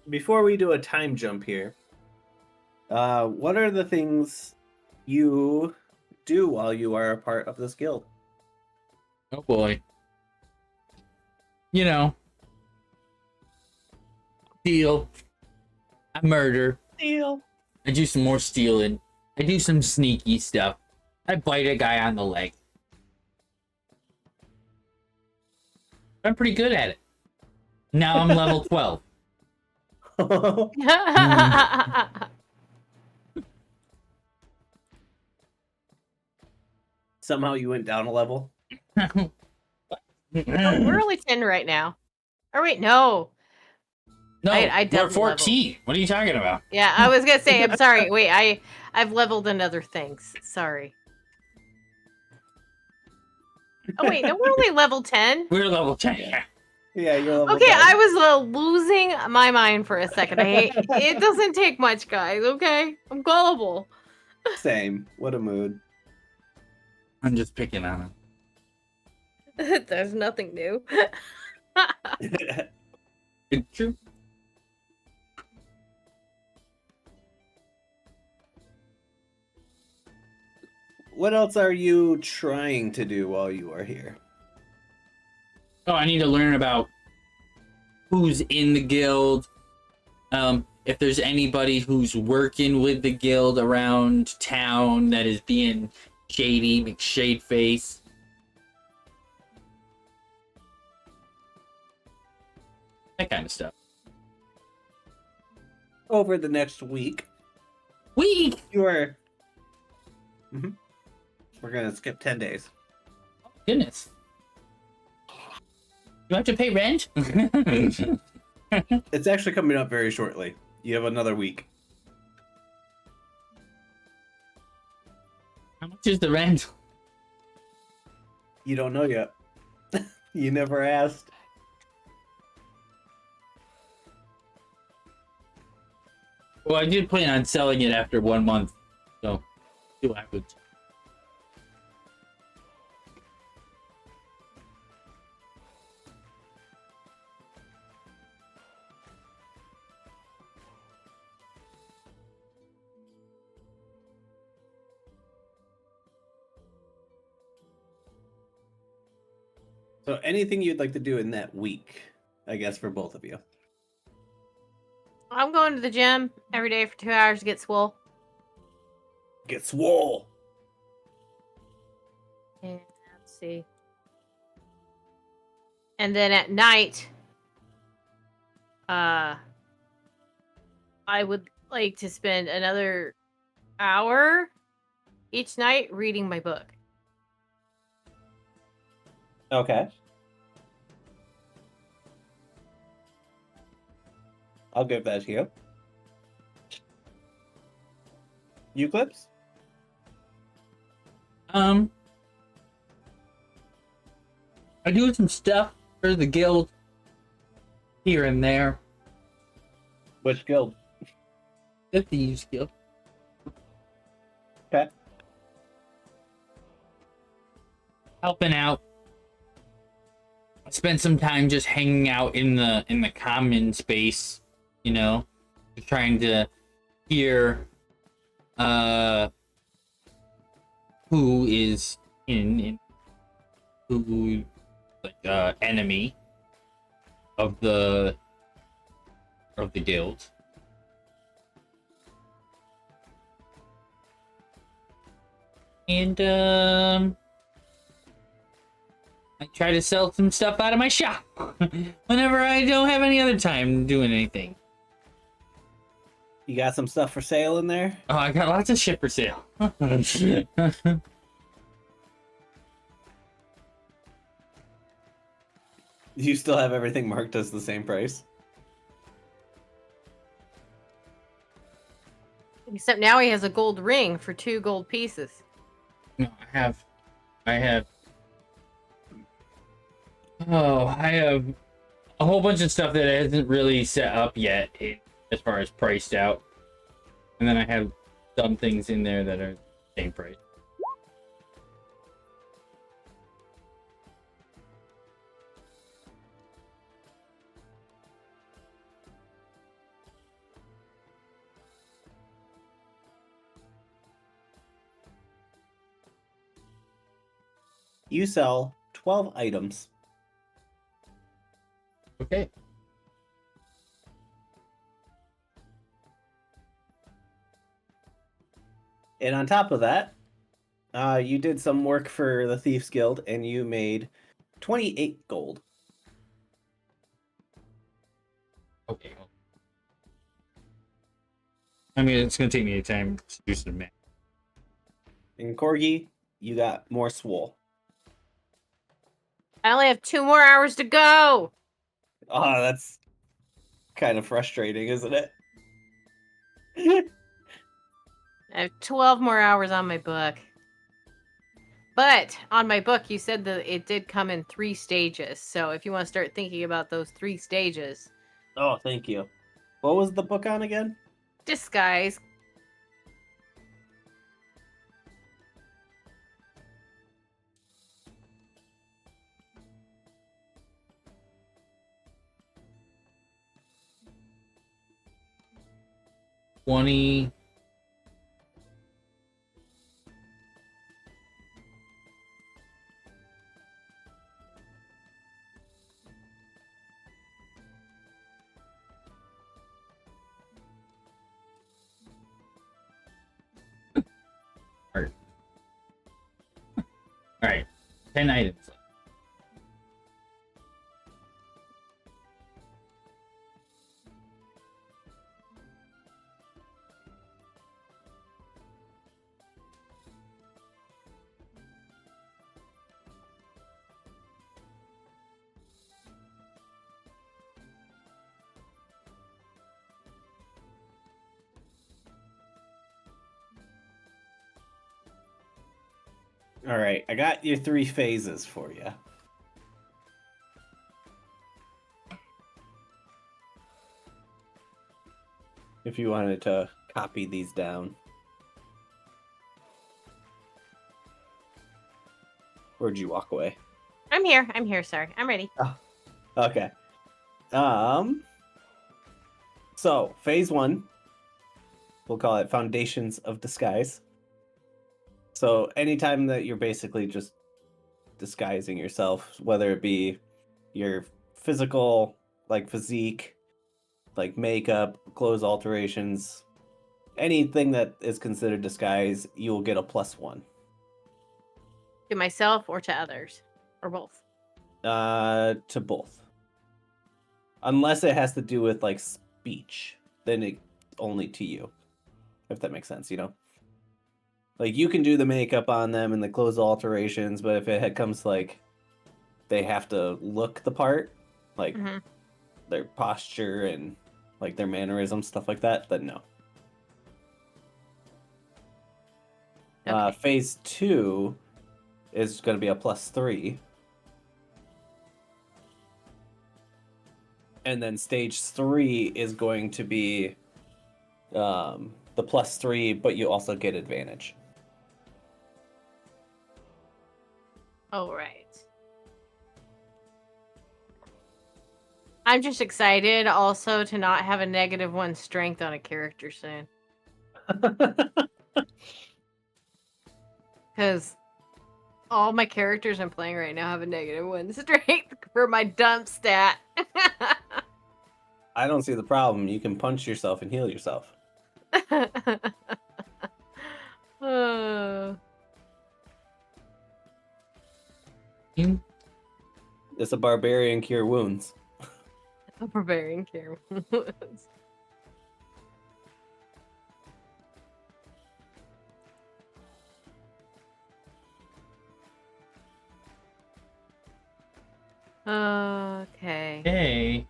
Before we do a time jump here, What are the things you do while you are a part of this guild? Oh boy. You know. Steal. I murder. Deal. I do some more stealing. I do some sneaky stuff. I bite a guy on the leg. I'm pretty good at it. Now I'm level 12. Somehow you went down a level. Oh, we're only 10 right now. Or wait, no. No, I we're double 14. What are you talking about? Yeah, I was gonna say, I'm sorry. Wait, I've leveled in other things. Sorry. Oh wait, no, we're only level 10. We're level 10. Yeah, you're level Okay, 10. I was losing my mind for a second. It doesn't take much, guys. Okay, I'm gullible. Same. What a mood. I'm just picking on him. There's nothing new. It's true. What else are you trying to do while you are here? Oh, I need to learn about who's in the guild. If there's anybody who's working with the guild around town that is being shady, McShadeface. That kind of stuff. Over the next week, Week! you are. We're gonna skip 10 days. Goodness. You have to pay rent? It's actually coming up very shortly. You have another week. How much is the rent? You don't know yet. You never asked. Well, I did plan on selling it after 1 month, so see what happens. So anything you'd like to do in that week, I guess, for both of you. I'm going to the gym every day for 2 hours to get swole. Get swole. And let's see. And then at night, I would like to spend another hour each night reading my book. Okay. I'll give that to you. Euclips? I do some stuff for the guild here and there. Which guild? The Thieves Guild. Okay. Helping out. I spent some time just hanging out in the common space, you know, trying to hear who is in who like enemy of the guild. And I try to sell some stuff out of my shop whenever I don't have any other time doing anything. You got some stuff for sale in there? Oh, I got lots of shit for sale. You still have everything marked as the same price? Except now he has a gold ring for 2 gold pieces. No, I have. Oh, I have a whole bunch of stuff that hasn't really set up yet, as far as priced out, and then I have some things in there that are same price. You sell 12 items. Okay. And on top of that, you did some work for the Thieves Guild and you made 28 gold. Okay. I mean, it's gonna take me time to do some math. And Corgi, you got more swole. I only have 2 more hours to go. Oh, that's kind of frustrating, isn't it? I have 12 more hours on my book. But on my book, you said that it did come in 3 stages. So if you want to start thinking about those 3 stages, Oh, thank you. What was the book on again? disguise. $20. All right, 10 items. All right, I got your 3 phases for you. If you wanted to copy these down. Where'd you walk away? I'm here. I'm here, sorry. I'm ready. Okay. So phase 1, we'll call it Foundations of Disguise. So anytime that you're basically just disguising yourself, whether it be your physical, like physique, like makeup, clothes alterations, anything that is considered disguise, you will get a +1. To myself or to others? Or both? To both. Unless it has to do with like speech, then it only to you. If that makes sense, you know? Like you can do the makeup on them and the clothes alterations, but if it comes to, like they have to look the part, like Mhm. their posture and like their mannerisms, stuff like that, then no. Okay. Phase 2 is going to be a +3. And then stage 3 is going to be the +3, but you also get advantage. Oh, right. I'm just excited also to not have a -1 strength on a character soon. Because all my characters I'm playing right now have a -1 strength for my dump stat. I don't see the problem. You can punch yourself and heal yourself. Uh, You- It's a barbarian cure wounds. a barbarian care. Okay. Hey.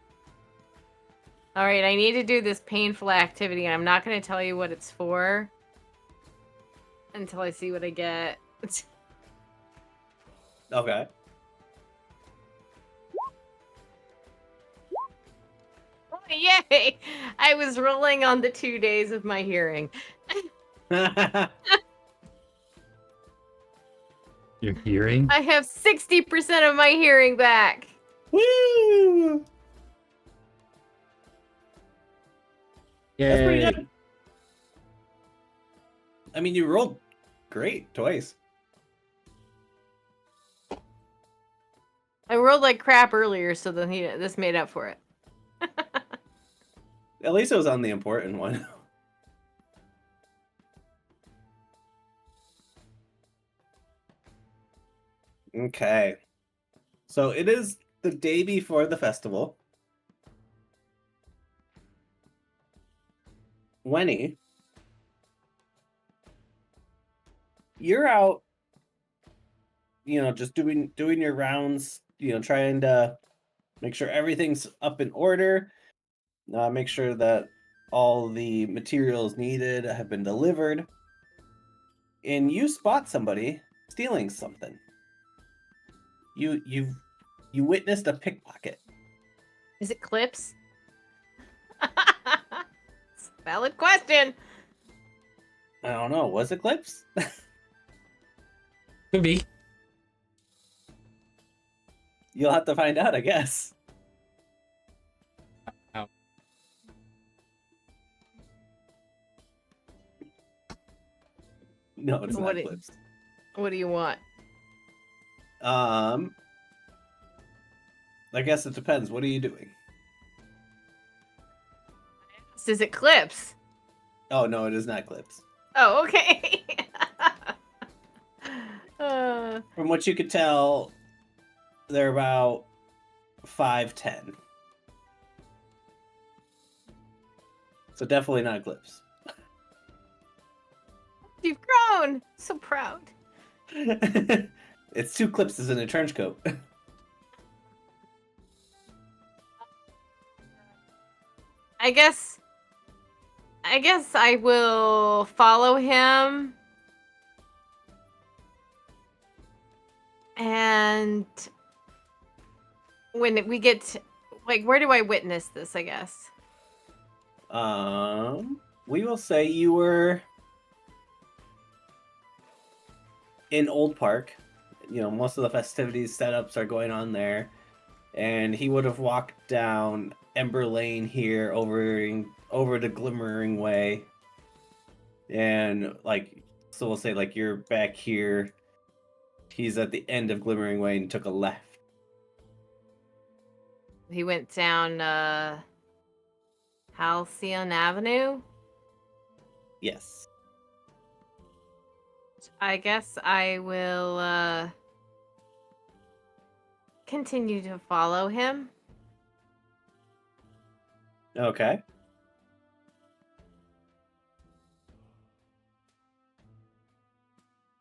All right, I need to do this painful activity. I'm not going to tell you what it's for until I see what I get. Okay. Yay! I was rolling on the 2 days of my hearing. Your hearing? I have 60% of my hearing back. Woo! That's pretty Yay. good. I mean, you rolled great twice. I rolled like crap earlier, so then this made up for it. At least it was on the important one. Okay. So it is the day before the festival. Wenny, you're out, just doing your rounds, trying to make sure everything's up in order, make sure that all the materials needed have been delivered, and you spot somebody stealing something. You witnessed a pickpocket. Is it clips? It's a valid question. I don't know. Was it clips? Could be. You'll have to find out, I guess. Ow. No, it's What not it- clips. What do you want? I guess it depends. What are you doing? Is it clips? Oh no, it is not clips. Oh, okay. From what you could tell, they're about 5'10". So definitely not clips. You've grown. So proud. It's 2 clips in a trench coat. I guess I will follow him. And when we get to, where do I witness this, I guess? We will say you were in Old Park. Most of the festivities setups are going on there. And he would have walked down Ember Lane here over the Glimmering Way. And so we'll say you're back here. He's at the end of Glimmering Way and took a left. He went down Halcyon Avenue. Yes. I guess I will continue to follow him. Okay.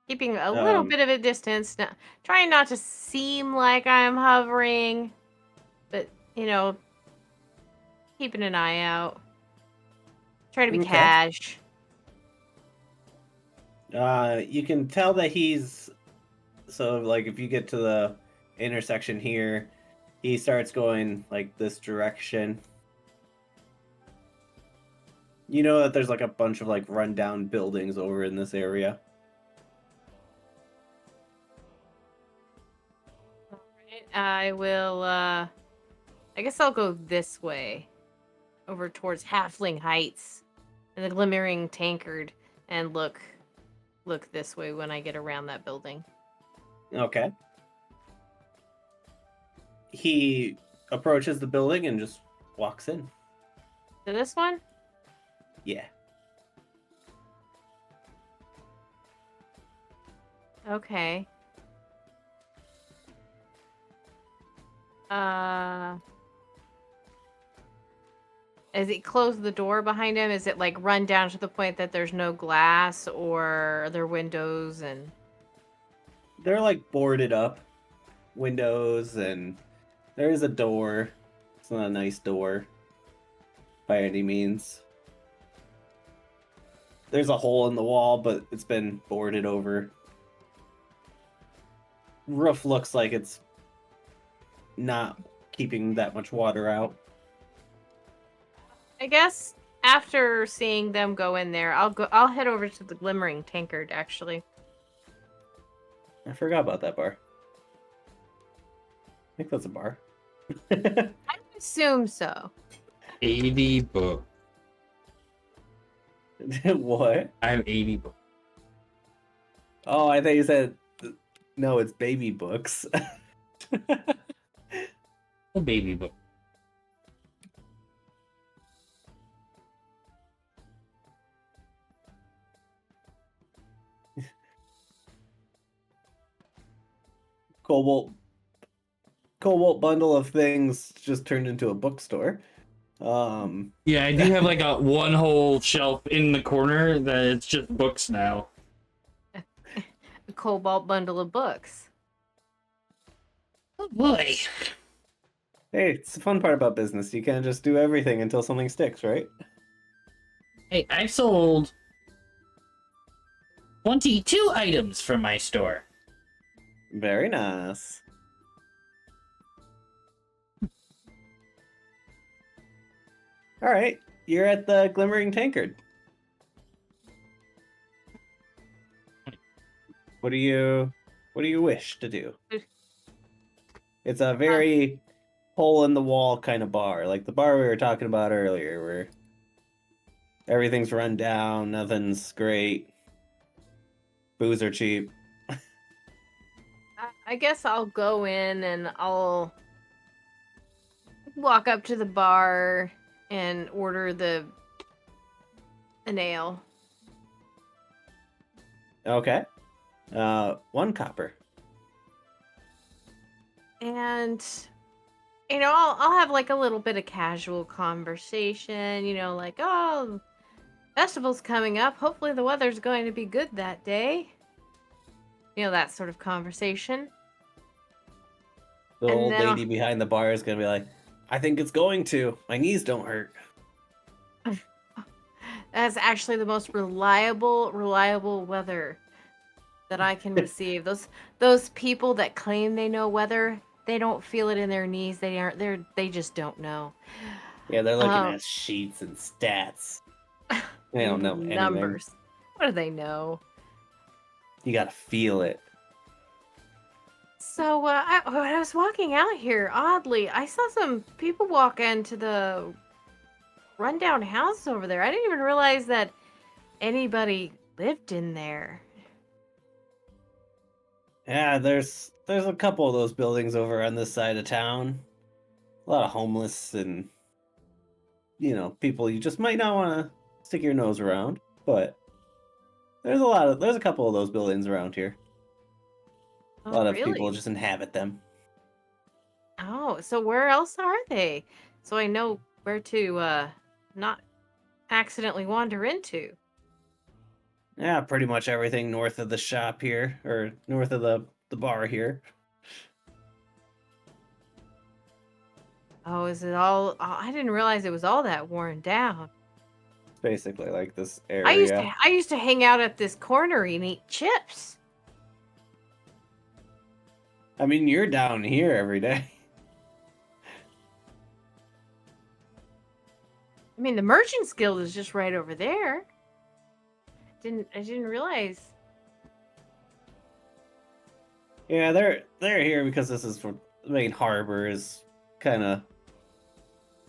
Keeping a little bit of a distance, trying not to seem like I'm hovering, but keeping an eye out. Trying to be Okay. cash. You can tell that he's if you get to the intersection here, he starts going this direction. You know that there's a bunch of rundown buildings over in this area. I will, I guess I'll go this way. Over towards Halfling Heights. And the Glimmering Tankard. And look this way when I get around that building. Okay. He approaches the building and just walks in. To this one? Yeah. Okay. Is it close the door behind him? Is it run down to the point that there's no glass, or are there windows and They're boarded up windows, and There is a door. It's not a nice door by any means. There's a hole in the wall, but it's been boarded over. Roof looks like it's not keeping that much water out. I guess after seeing them go in there, I'll head over to the Glimmering Tankard, actually. I forgot about that bar. I think that's a bar. I assume so. 80 book. What? I have 80 book. Oh, I thought you said no, it's baby books. A baby book. Cobalt bundle of things just turned into a bookstore. Yeah, I do have like a one whole shelf in the corner that it's just books now. A cobalt bundle of books. Oh boy. Hey, it's the fun part about business. You can't just do everything until something sticks, right? Hey, I sold 22 items from my store. Very nice. All right, you're at the Glimmering Tankard. What do you wish to do? It's a very hole in the wall kind of bar, like the bar we were talking about earlier, where everything's run down, nothing's great, booze are cheap. I guess I'll go in and I'll walk up to the bar and order an ale. Okay, 1 copper. And I'll have like a little bit of casual conversation, like, oh, festival's coming up. Hopefully the weather's going to be good that day. That sort of conversation. The And old then lady behind the bar is gonna be like, I think it's going to. My knees don't hurt. That's actually the most reliable weather that I can receive. Those people that claim they know weather, they don't feel it in their knees. They just don't know. Yeah, they're looking at sheets and stats. They don't know anything. Numbers. What do they know? You gotta feel it. So when I was walking out here, oddly, I saw some people walk into the rundown house over there. I didn't even realize that anybody lived in there. Yeah, there's a couple of those buildings over on this side of town. A lot of homeless and people you just might not want to stick your nose around, but there's a couple of those buildings around here. A lot of people just inhabit them. Oh, so where else are they? So I know where to not accidentally wander into. Yeah, pretty much everything north of the shop here, or north of the bar here. Oh, is it all? Oh, I didn't realize it was all that worn down. It's basically like this area. I used to hang out at this corner and eat chips. I mean, you're down here every day. I mean, the Merchants Guild is just right over there. I didn't realize. Yeah, they're here because this is for the main harbor is kind of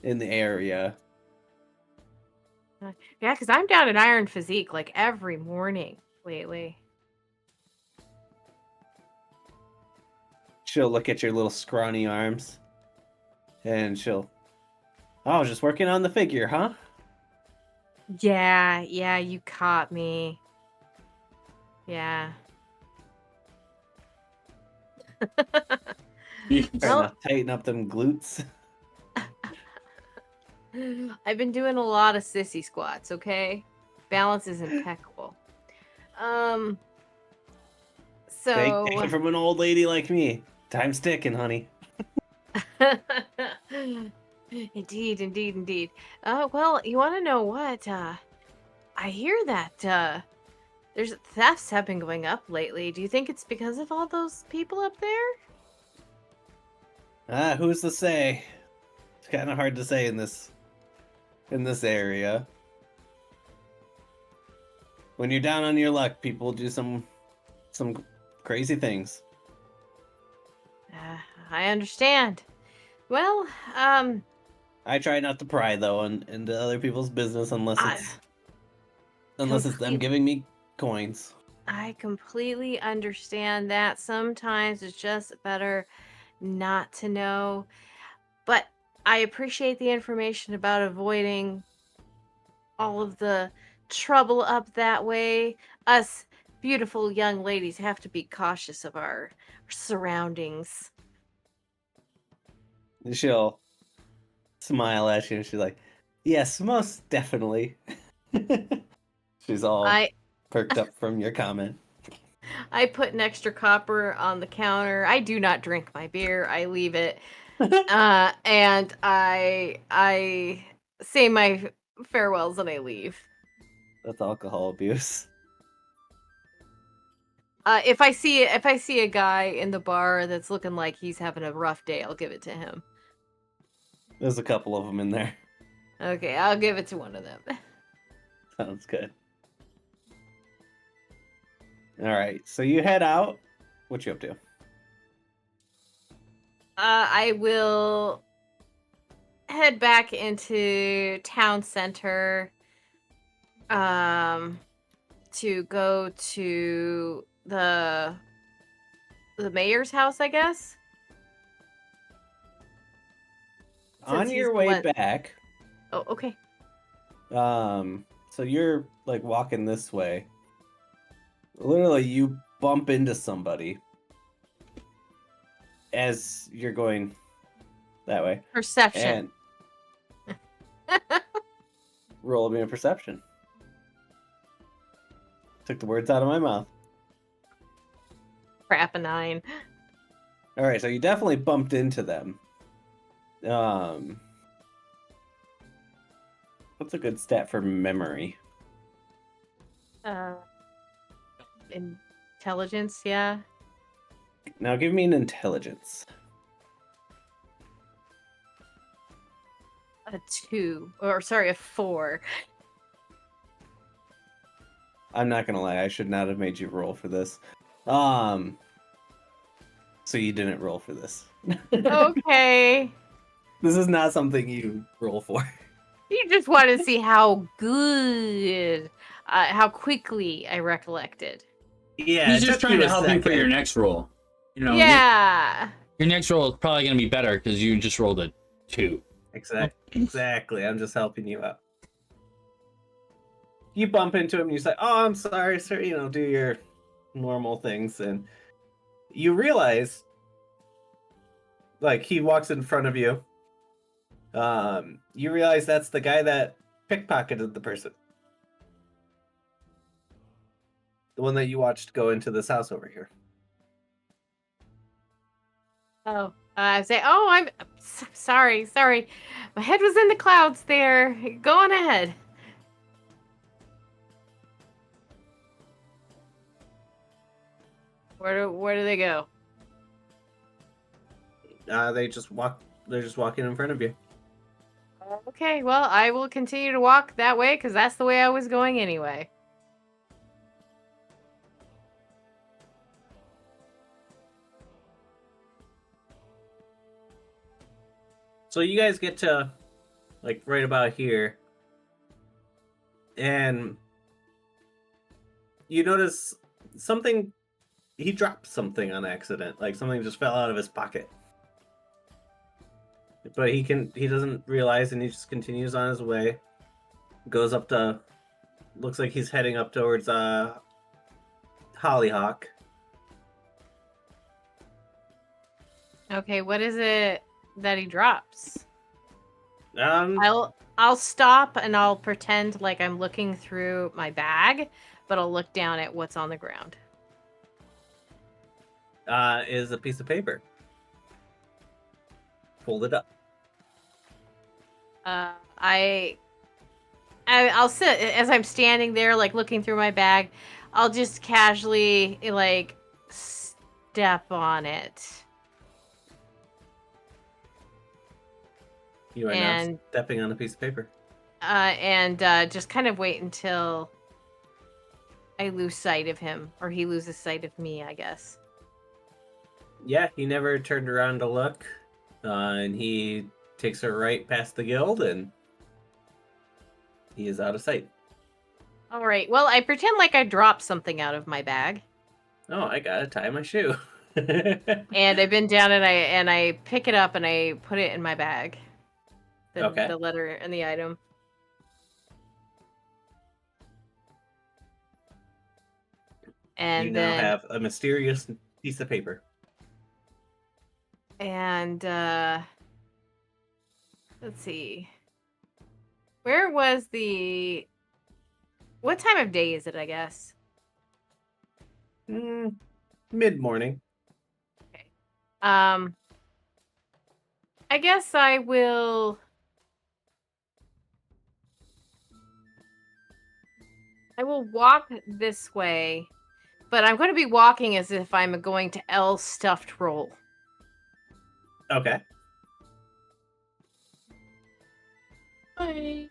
in the area. Yeah, because I'm down at Iron Physique like every morning lately. She'll look at your little scrawny arms, and she'll, oh, I was just working on the figure, huh? Yeah, you caught me. Yeah. Trying to tighten up them glutes. I've been doing a lot of sissy squats, okay? Balance is impeccable. Take it from an old lady like me. Time's ticking, honey. Indeed, indeed, indeed. Well, you want to know what? I hear that there's thefts have been going up lately. Do you think it's because of all those people up there? Who's to say? It's kind of hard to say in this area. When you're down on your luck, people do some crazy things. I understand. Well, I try not to pry though into other people's business unless it's them Complete- giving me coins. I completely understand that. Sometimes it's just better not to know. But I appreciate the information about avoiding all of the trouble up that way. Us beautiful young ladies have to be cautious of our surroundings. She'll smile at you and she's like, "Yes, most definitely." She's all I perked up from your comment. I put an extra copper on the counter. I do not drink my beer. I leave it. And I say my farewells and I leave. That's alcohol abuse. If I see a guy in the bar that's looking like he's having a rough day, I'll give it to him. There's a couple of them in there. Okay, I'll give it to one of them. Sounds good. All right, so you head out. What you up to? I will head back into town center to go to the mayor's house, I guess. On Since he's your the way one- back, Oh, okay. so you're like walking this way. Literally, you bump into somebody as you're going that way. Perception. And roll me a perception. Took the words out of my mouth. Crap, a 9. All right, so you definitely bumped into them. What's a good stat for memory? Intelligence, yeah. Now give me an intelligence. A 2. Or, sorry, a 4. I'm not gonna lie, I should not have made you roll for this. So you didn't roll for this. Okay. This is not something you roll for. You just want to see how good, how quickly I recollected. Yeah, He's it just took trying you to a help you for your second. next roll. You know, Yeah. your next roll is probably going to be better because you just rolled a 2. Exactly. I'm just helping you out. You bump into him and you say, "Oh, I'm sorry, sir." You know, do your normal things, and you realize, like, he walks in front of you. You realize that's the guy that pickpocketed the person, the one that you watched go into this house over here. Oh, I say, oh, I'm sorry. My head was in the clouds there. Go on ahead. Where do they go? They just walk. They're just walking in front of you. Okay, well, I will continue to walk that way because that's the way I was going anyway. So you guys get to, like, right about here, and you notice something. He dropped something on accident, like something just fell out of his pocket. But he doesn't realize, and he just continues on his way. Goes up to, looks like he's heading up towards Hollyhock. Okay, what is it that he drops? Um, I'll stop and I'll pretend like I'm looking through my bag, but I'll look down at what's on the ground. is a piece of paper. fold it up. I'll sit as I'm standing there, like looking through my bag. I'll just casually like step on it. You are now And stepping on a piece of paper. just kind of wait until I lose sight of him, or he loses sight of me, I guess. Yeah, he never turned around to look, and he takes her right past the guild, and he is out of sight. All right. Well, I pretend like I dropped something out of my bag, Oh, I gotta tie my shoe. and I bend down and I pick it up and I put it in my bag. Okay. The letter and the item. And You then now have a mysterious piece of paper. and let's see. Where was the what time of day is it, I guess? Mid-morning. I guess I will walk this way, but I'm going to be walking as if I'm going to L stuffed roll. Okay. Bye.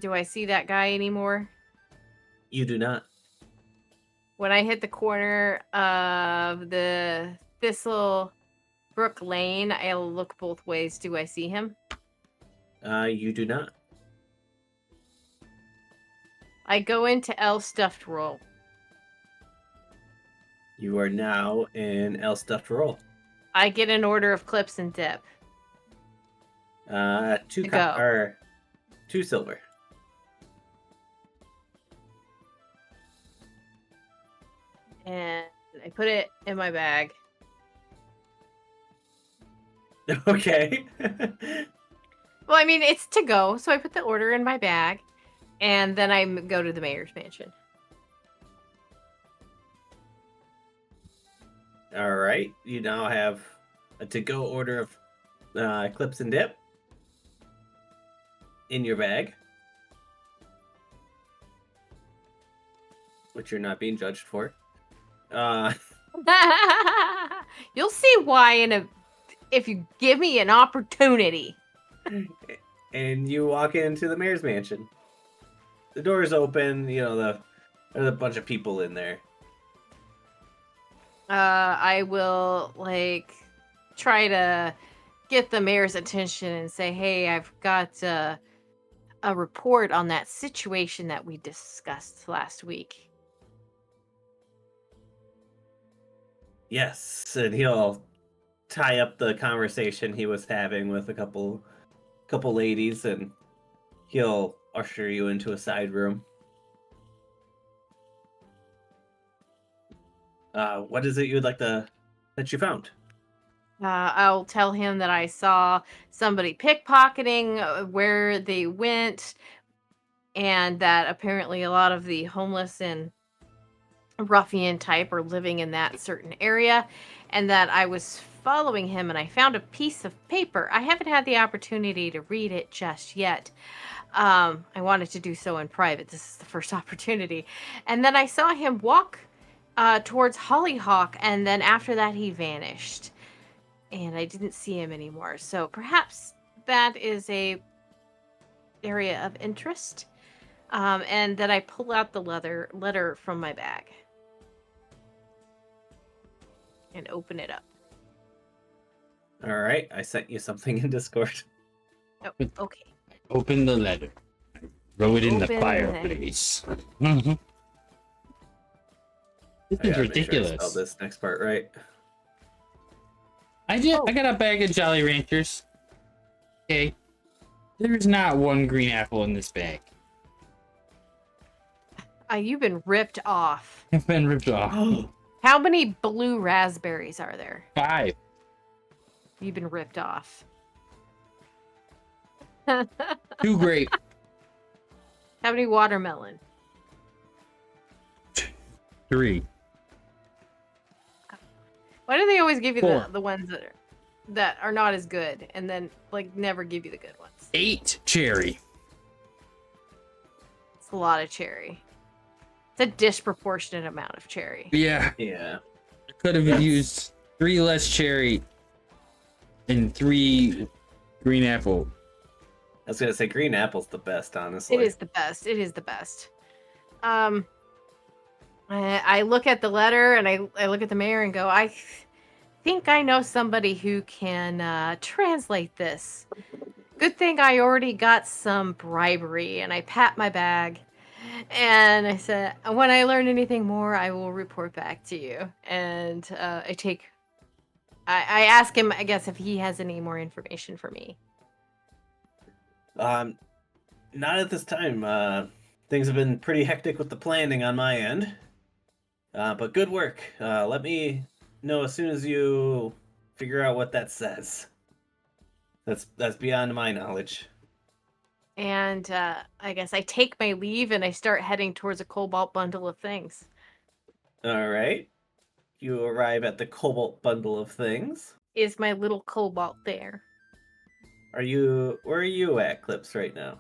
Do I see that guy anymore? You do not. When I hit the corner of the Thistle Brook Lane, I'll look both ways. Do I see him? You do not. I go into L stuffed roll. You are now in L stuffed roll. I get an order of clips and dip. Two silver. And I put it in my bag. Okay. Well, I mean, it's to go, so I put the order in my bag, and then I go to the mayor's mansion. All right. You now have a to-go order of clips and dip in your bag, which you're not being judged for. You'll see why if you give me an opportunity. And you walk into the mayor's mansion. The door is open. You know, there's a bunch of people in there. I will try to get the mayor's attention and say, "Hey, I've got a report on that situation that we discussed last week." Yes, and he'll tie up the conversation he was having with a couple ladies, and he'll usher you into a side room. What is it you'd like that you found? I'll tell him that I saw somebody pickpocketing where they went, and that apparently a lot of the homeless and ruffian type are living in that certain area, and that I was following him and I found a piece of paper. I haven't had the opportunity to read it just yet. I wanted to do so in private. This is the first opportunity. And then I saw him walk towards Hollyhock, and then after that he vanished. And I didn't see him anymore. So perhaps that is a area of interest. And then I pull out the letter from my bag and open it up. All right, I sent you something in Discord. Oh, okay. Open the letter. Throw it in the Open the fireplace. Mm-hmm. This I is gotta make sure I ridiculous. spell this next part right. I got a bag of Jolly Ranchers. Okay. There's not one green apple in this bag. You've been ripped off. I've been ripped off. How many blue raspberries are there? 5. You've been ripped off. 2 grape. How many watermelon? 3. Why do they always give you Four. the ones that are not as good, and then like never give you the good ones? 8 cherry. It's a lot of cherry. It's a disproportionate amount of cherry. Yeah. Yeah. I could have Yes. used 3 less cherry and 3 green apple. I was gonna say green apple's the best, honestly. It is the best. It is the best. I look at the letter and I look at the mayor and go, I think I know somebody who can translate this. Good thing I already got some bribery. And I pat my bag and I said, when I learn anything more, I will report back to you. And I ask him, I guess, if he has any more information for me. Not at this time. Things have been pretty hectic with the planning on my end. But good work. Let me know as soon as you figure out what that says. That's beyond my knowledge. And I guess I take my leave and I start heading towards a cobalt bundle of things. All right. You arrive at the Cobalt bundle of things. Is my little cobalt there? Where are you at, Clips, right now?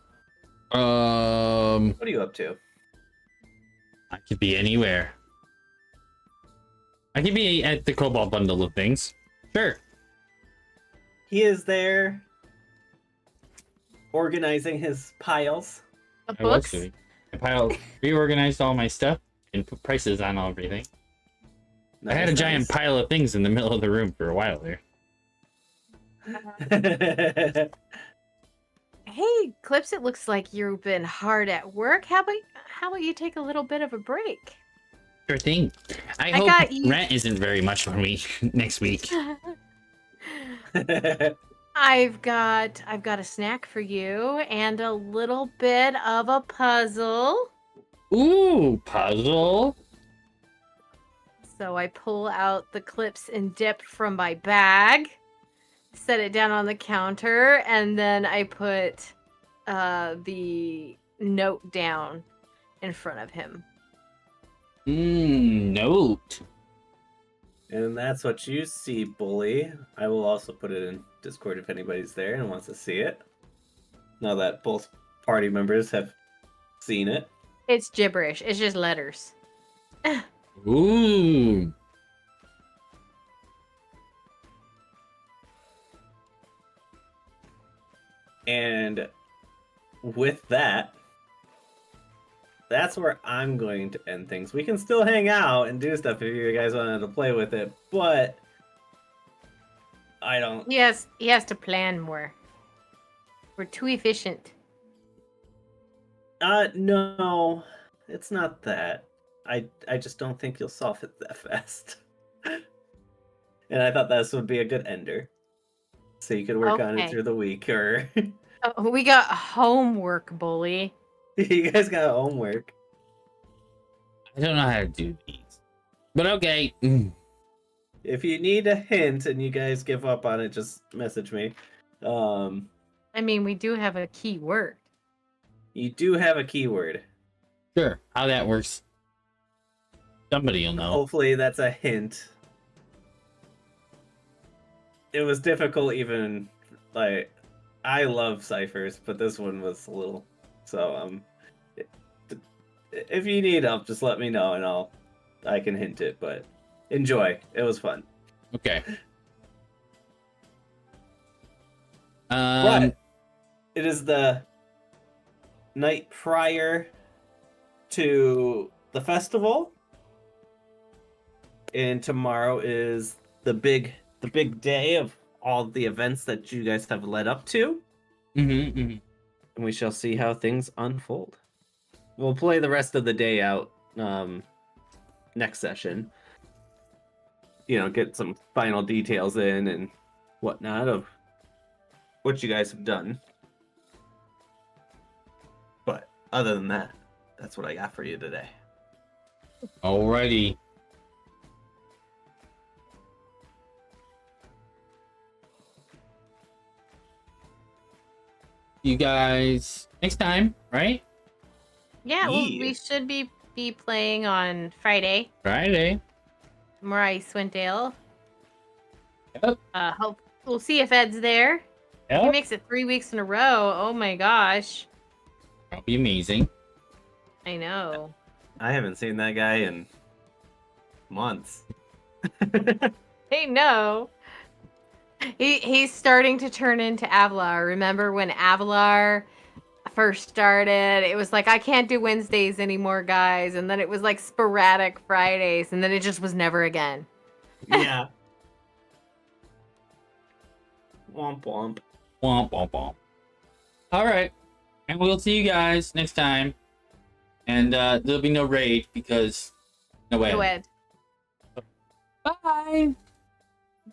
What are you up to? I could be anywhere. I could be at the Cobalt bundle of things. Sure. He is there organizing his piles. Of I was books? doing. I reorganized all my stuff and put prices on everything. I had a giant pile of things in the middle of the room for a while there. Hey, Clips, it looks like you've been hard at work. How about you take a little bit of a break? Sure thing. I I hope got you. rent isn't very much for me next week. I've got a snack for you and a little bit of a puzzle. Ooh, puzzle. So I pull out the clips and dip from my bag, set it down on the counter, and then I put the note down in front of him. Note. And that's what you see, Bully. I will also put it in Discord if anybody's there and wants to see it. Now that both party members have seen it. It's gibberish. It's just letters. Ooh. And with that, that's where I'm going to end things. We can still hang out and do stuff if you guys wanted to play with it, but I don't. He has to plan more. We're too efficient. No, it's not that. I just don't think you'll solve it that fast. And I thought this would be a good ender. So you could work on it Okay. through the week, or Oh, we got homework, Bully. you guys got homework. I don't know how to do these. But okay. If you need a hint and you guys give up on it, just message me. I mean, we do have a key word. You do have a keyword. Sure. How that works. Somebody will know. Hopefully that's a hint. It was difficult even, like, I love ciphers, but this one was a little, so, if you need help, just let me know and I can hint it, but enjoy. It was fun. Okay. But it is the night prior to the festival, and tomorrow is the big day of all the events that you guys have led up to, and we shall see how things unfold. We'll play the rest of the day out next session. You know, get some final details in and whatnot of what you guys have done. But other than that, that's what I got for you today. Alrighty. You guys next time, right? Yeah, well, Yeah. we should be playing on Friday. Friday. More Icewind Dale. Yep. Hope we'll see if Ed's there. He Yep. makes it 3 weeks in a row. Oh my gosh. That'll be amazing. I know. I haven't seen that guy in months. I know. He's starting to turn into Avalar. Remember when Avalar first started? It was like, I can't do Wednesdays anymore, guys. And then it was like sporadic Fridays. And then it just was never again. Yeah. Womp womp. Womp womp womp. All right, and we'll see you guys next time. And there'll be no raid because no way. Go Ed. Bye.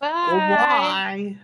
Bye. Bye.